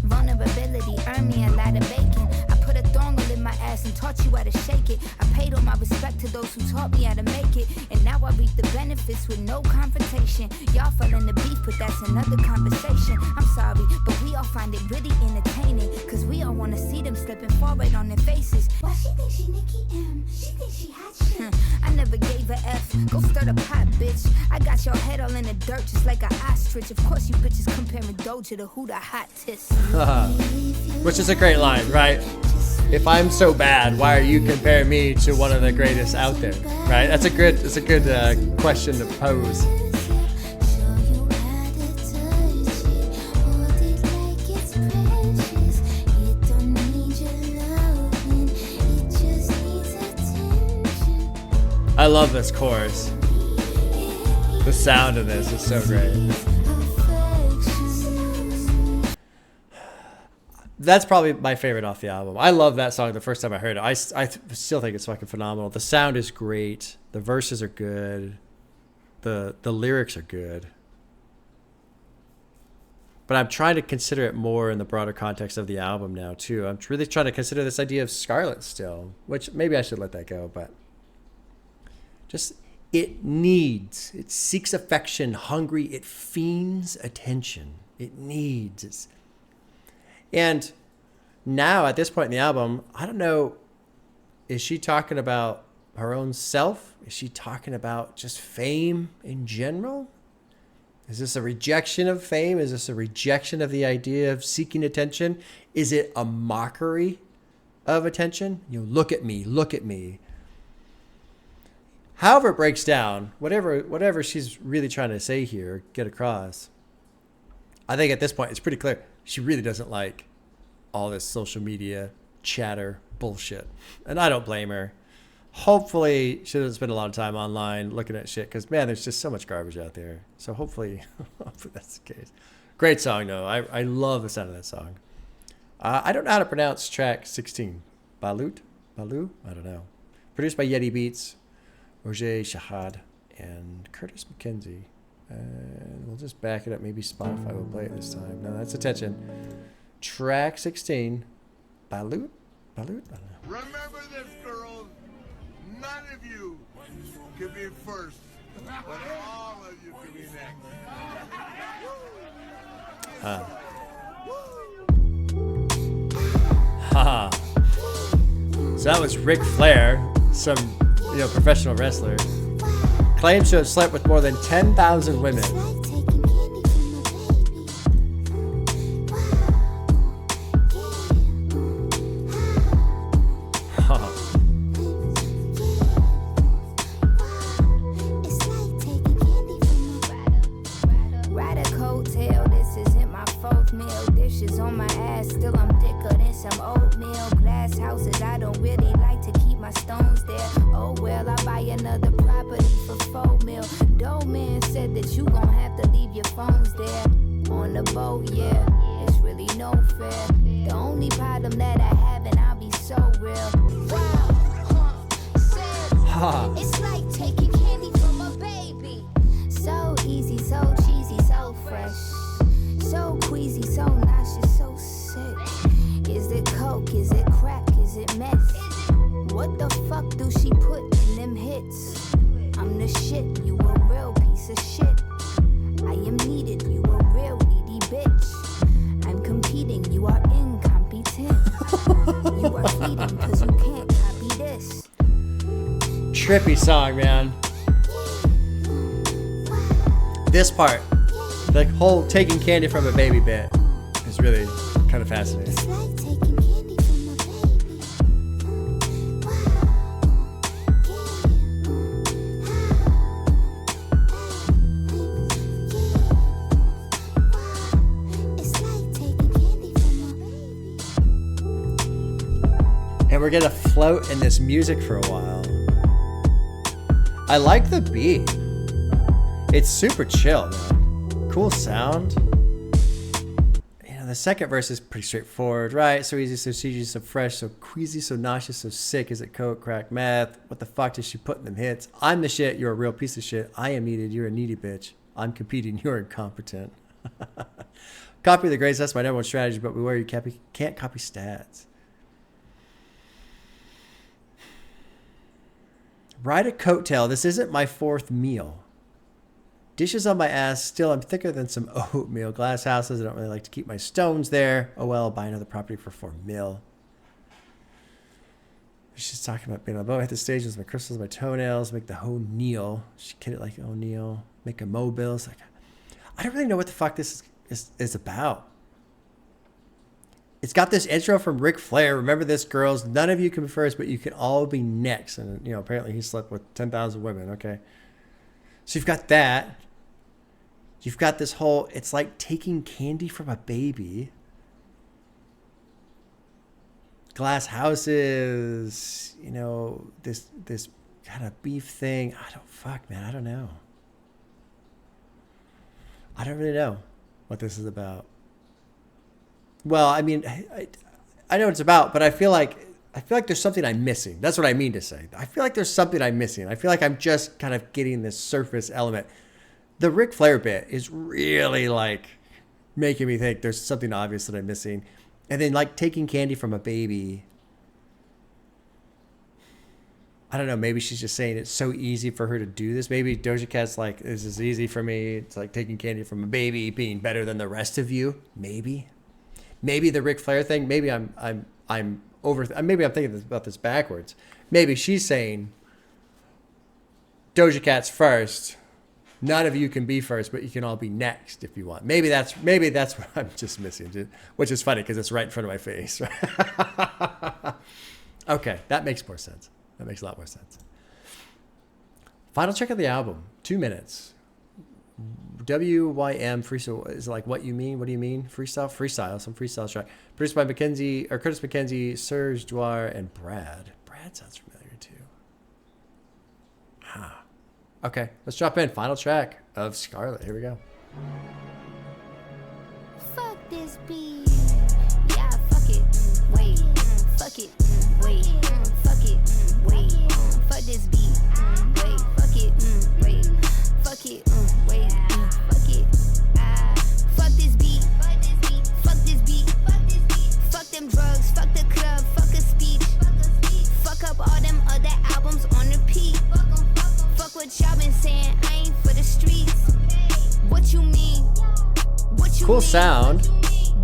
Vulnerability earned me a lot of bacon. I put a thong in my ass and taught you how to shake it. I paid all my respect to those who taught me how to make it. And now I reap the benefits with no confrontation. Y'all fell in the beef, but that's another conversation. I'm sorry, but we all find it really entertaining. Cause we all wanna see them slipping fall right on their faces. Why she think she Nicki M? She think she hot shit. I never gave a F. Go stir the pot, bitch. I got your head all in the dirt just like an ostrich. Of course you bitches comparing Doja to who the hottest. Which is a great line, right? If I'm so bad, why are you comparing me to one of the greatest out there, right? It's a good question to pose. I love this chorus. The sound of this is so great. That's probably my favorite off the album. I love that song the first time I heard it. I still think it's fucking phenomenal. The sound is great. The verses are good. The lyrics are good. But I'm trying to consider it more in the broader context of the album now, too. I'm really trying to consider this idea of Scarlet still, which maybe I should let that go, but just it seeks affection, hungry, it fiends attention. It needs. And now at this point in the album, I don't know, is she talking about her own self? Is she talking about just fame in general? Is this a rejection of fame? Is this a rejection of the idea of seeking attention? Is it a mockery of attention? Look at me, look at me. However it breaks down, whatever she's really trying to say here, get across, I think at this point it's pretty clear. She really doesn't like all this social media chatter bullshit. And I don't blame her. Hopefully she doesn't spend a lot of time online looking at shit, because, man, there's just so much garbage out there. So hopefully that's the case. Great song, though. I love the sound of that song. I don't know how to pronounce track 16. Balut? I don't know. Produced by Yeti Beats, Roger Shahad, and Curtis McKenzie. And we'll just back it up. Maybe Spotify will play it this time. No, that's Attention. Track 16. Balut? I don't know. Remember this, girls. None of you can be first, but all of you can be next. So that was Ric Flair, some professional wrestler. Claims to have slept with more than 10,000 women. Ride a coattail, this isn't my fourth meal. Dishes on my ass, still I'm thicker than some oatmeal. Glass houses, I don't really like to keep my stones there. Oh well, I buy another property for $4 million. Doe man said that you gon' have to leave your phones there. On a boat, yeah. It's really no fair. The only problem that I have, and I'll be so real. Wow, it's like taking candy from a baby. So easy, so cheesy, so fresh. So queasy, so nauseous, so sick. Is it coke? Is it crack? Is it meth? What the fuck do she put in them hits? I'm the shit, you a real piece of shit. I am needed, you a real needy bitch. I'm competing, you are incompetent. You are fleeting cause you can't copy this. Trippy song, man. This part, the whole taking candy from a baby bit is really kind of fascinating. It's like taking candy from a baby. It's like taking candy from a baby. And we're gonna float in this music for a while. I like the beat. It's super chill, man. Cool sound. You know, the second verse is pretty straightforward, right? So easy, so cheesy, so fresh, so queasy, so nauseous, so sick. Is it coke, crack, meth? What the fuck does she put in them hits? I'm the shit, you're a real piece of shit. I am needed, you're a needy bitch. I'm competing, you're incompetent. Copy the grades, that's my number one strategy, but beware you can't copy stats. Ride a coattail, this isn't my fourth meal. Dishes on my ass, still I'm thicker than some oatmeal. Glass houses, I don't really like to keep my stones there. Oh well, I'll buy another property for $4 million. She's talking about being on a boat. Hit the stage with my crystals, my toenails, make the whole kneel. She kid it like O'Neal. Make a mobile. It's like, I don't really know what the fuck this is about. It's got this intro from Ric Flair. Remember this, girls. None of you can be first, but you can all be next. And, you know, apparently he slept with 10,000 women. Okay. So you've got that. You've got this whole, it's like taking candy from a baby. Glass houses, you know, this kind of beef thing. I don't know. I don't really know what this is about. Well, I mean, I know what it's about, but I feel like there's something I'm missing. That's what I mean to say. I feel like there's something I'm missing. I feel like I'm just kind of getting this surface element. The Ric Flair bit is really like making me think there's something obvious that I'm missing. And then like taking candy from a baby. I don't know. Maybe she's just saying it's so easy for her to do this. Maybe Doja Cat's like, this is easy for me. It's like taking candy from a baby being better than the rest of you. Maybe the Ric Flair thing. Maybe I'm thinking about this backwards. Maybe she's saying Doja Cat's first. None of you can be first, but you can all be next if you want. Maybe that's what I'm just missing, which is funny because it's right in front of my face. Okay, that makes more sense. That makes a lot more sense. Final check of the album, 2 minutes. WYM Freestyle is like what you mean? What do you mean? Freestyle, some freestyle track. Produced by Curtis McKenzie, Serge Dwyer, and Brad. Brad sounds familiar too. Huh. Okay, let's drop in. Final track of Scarlet. Here we go. Fuck this beat. Yeah, fuck it. Wait. Fuck it. Wait. Fuck it. Wait. Fuck this beat. Wait. Fuck it. Wait. Fuck it. Wait. Fuck it. Fuck this beat. Fuck this beat. Fuck them drugs. Fuck the club. Fuck a speech. Fuck up all them other albums on repeat. Fuck what y'all been saying. I ain't for the streets. What you mean? What you cool mean? Sound.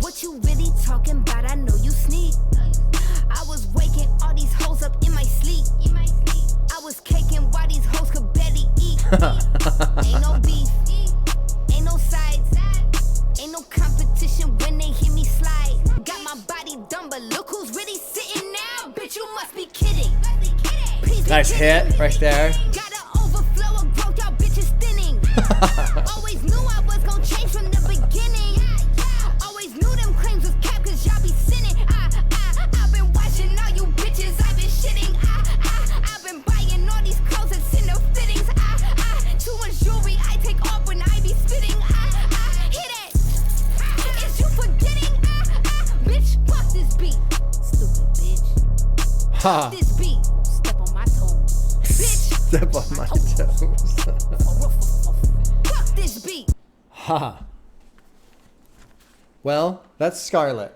What you really talking about? I know you sneak. I was waking all these hoes up in my sleep. I was caking while these hoes could barely eat. Ain't no beef. Ain't no sides. Ain't no competition when they hear me slide. Got my body done, but look who's really sitting now. Bitch, you must be kidding. Please Nice hit right there. Gotta overflow of growth, y'all bitches thinning. Always knew I was gonna change from the beginning. Always knew them claims was cap cause y'all be sinning. I've been watching all you bitches, I've been shitting. I've been buying all these clothes that's in the fittings. Too much jewelry, I take off when I be spitting. Hit it. Ha. This beat, step on my toes. Bitch, Step on my toes. fuck this beat. Ha. Well, that's Scarlet.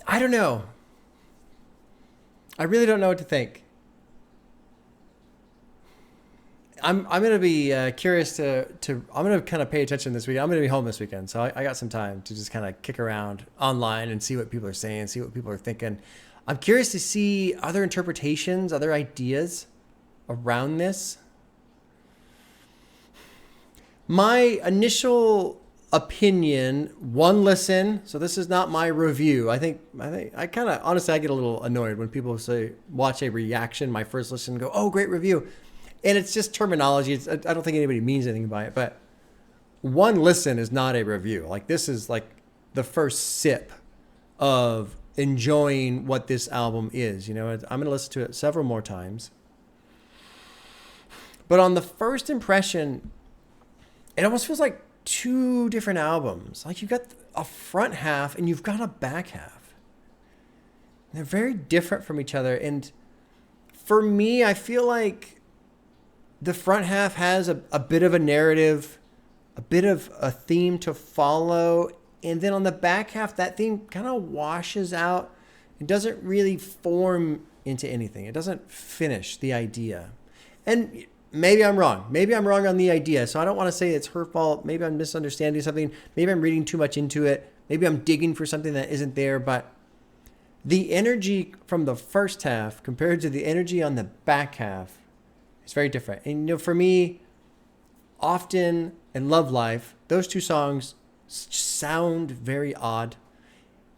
I don't know. I really don't know what to think. I'm gonna be curious to I'm gonna kind of pay attention this week. I'm gonna be home this weekend, so I got some time to just kind of kick around online and see what people are saying, see what people are thinking. I'm curious to see other interpretations, other ideas around this. My initial opinion, one listen, so this is not my review. I think I kind of honestly I get a little annoyed when people say watch a reaction, my first listen, go, oh, great review. And it's just terminology. I don't think anybody means anything by it, but one listen is not a review. Like this is like the first sip of enjoying what this album is. You know, I'm going to listen to it several more times. But on the first impression, it almost feels like two different albums. Like you've got a front half and you've got a back half. And they're very different from each other. And for me, I feel like the front half has a bit of a narrative, a bit of a theme to follow. And then on the back half, that theme kind of washes out. It doesn't really form into anything. It doesn't finish the idea. And maybe I'm wrong. Maybe I'm wrong on the idea. So I don't want to say it's her fault. Maybe I'm misunderstanding something. Maybe I'm reading too much into it. Maybe I'm digging for something that isn't there. But the energy from the first half compared to the energy on the back half is very different. And, you know, for me, Often and Love Life, those two songs sound very odd.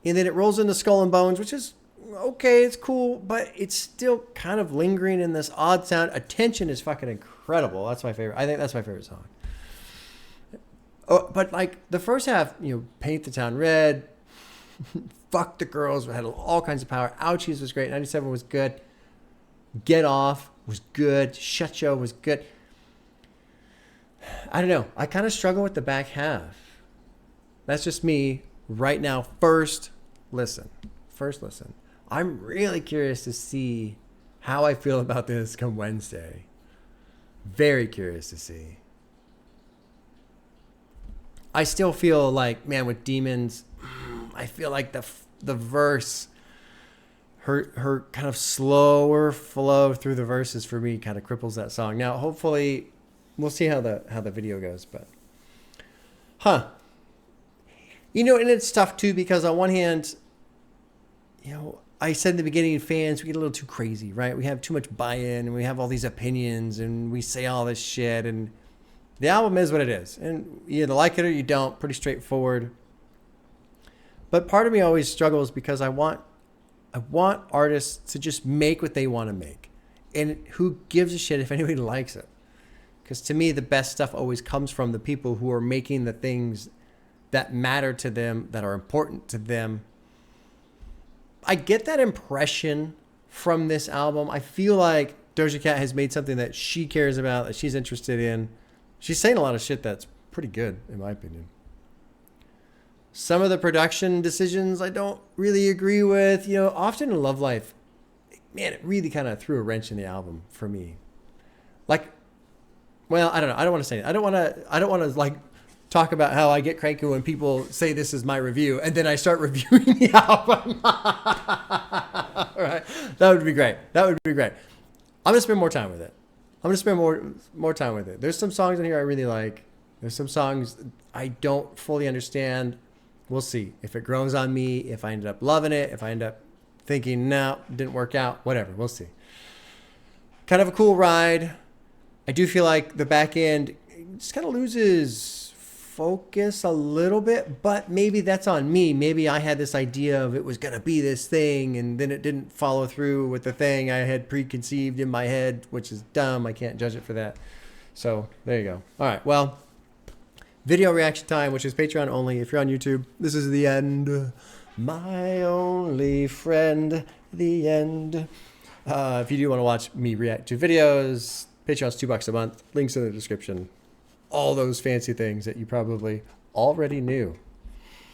And then it rolls into Skull and Bones, which is okay, it's cool, but it's still kind of lingering in this odd sound. Attention is fucking incredible. That's my favorite. I think that's my favorite song. Oh, but like the first half, you know, Paint the Town Red, Fuck the Girls, had all kinds of power. Ouchies was great. 97 was good. Get Off was good. Shutcho was good. I don't know. I kind of struggle with the back half. That's just me right now. First listen. I'm really curious to see how I feel about this come Wednesday. Very curious to see. I still feel like, man, with Demons, I feel like the verse, her kind of slower flow through the verses for me kind of cripples that song. Now, hopefully, we'll see how the video goes, but you know, and it's tough too because on one hand, you know, I said in the beginning, fans, we get a little too crazy, right? We have too much buy-in and we have all these opinions and we say all this shit, and the album is what it is. And you either like it or you don't, pretty straightforward. But part of me always struggles because I want artists to just make what they want to make. And who gives a shit if anybody likes it? Because to me, the best stuff always comes from the people who are making the things that matter to them, that are important to them. I get that impression from this album. I feel like Doja Cat has made something that she cares about, that she's interested in. She's saying a lot of shit that's pretty good, in my opinion. Some of the production decisions I don't really agree with. You know, Often in Love Life, man, it really kind of threw a wrench in the album for me. Like, well, I don't know. I don't want to say it. I don't want to like talk about how I get cranky when people say this is my review and then I start reviewing the album. All right. That would be great. I'm going to spend more time with it. More time with it. There's some songs in here I really like. There's some songs I don't fully understand. We'll see if it grows on me, if I end up loving it, if I end up thinking, no, didn't work out, whatever. We'll see. Kind of a cool ride. I do feel like the back end just kind of loses focus a little bit, but maybe that's on me. Maybe I had this idea of it was going to be this thing, and then it didn't follow through with the thing I had preconceived in my head, which is dumb. I can't judge it for that. So there you go. All right. Well, video reaction time, which is Patreon only. If you're on YouTube, this is the end. My only friend, the end. If you do want to watch me react to videos, Patreon's $2 a month. Links in the description. All those fancy things that you probably already knew.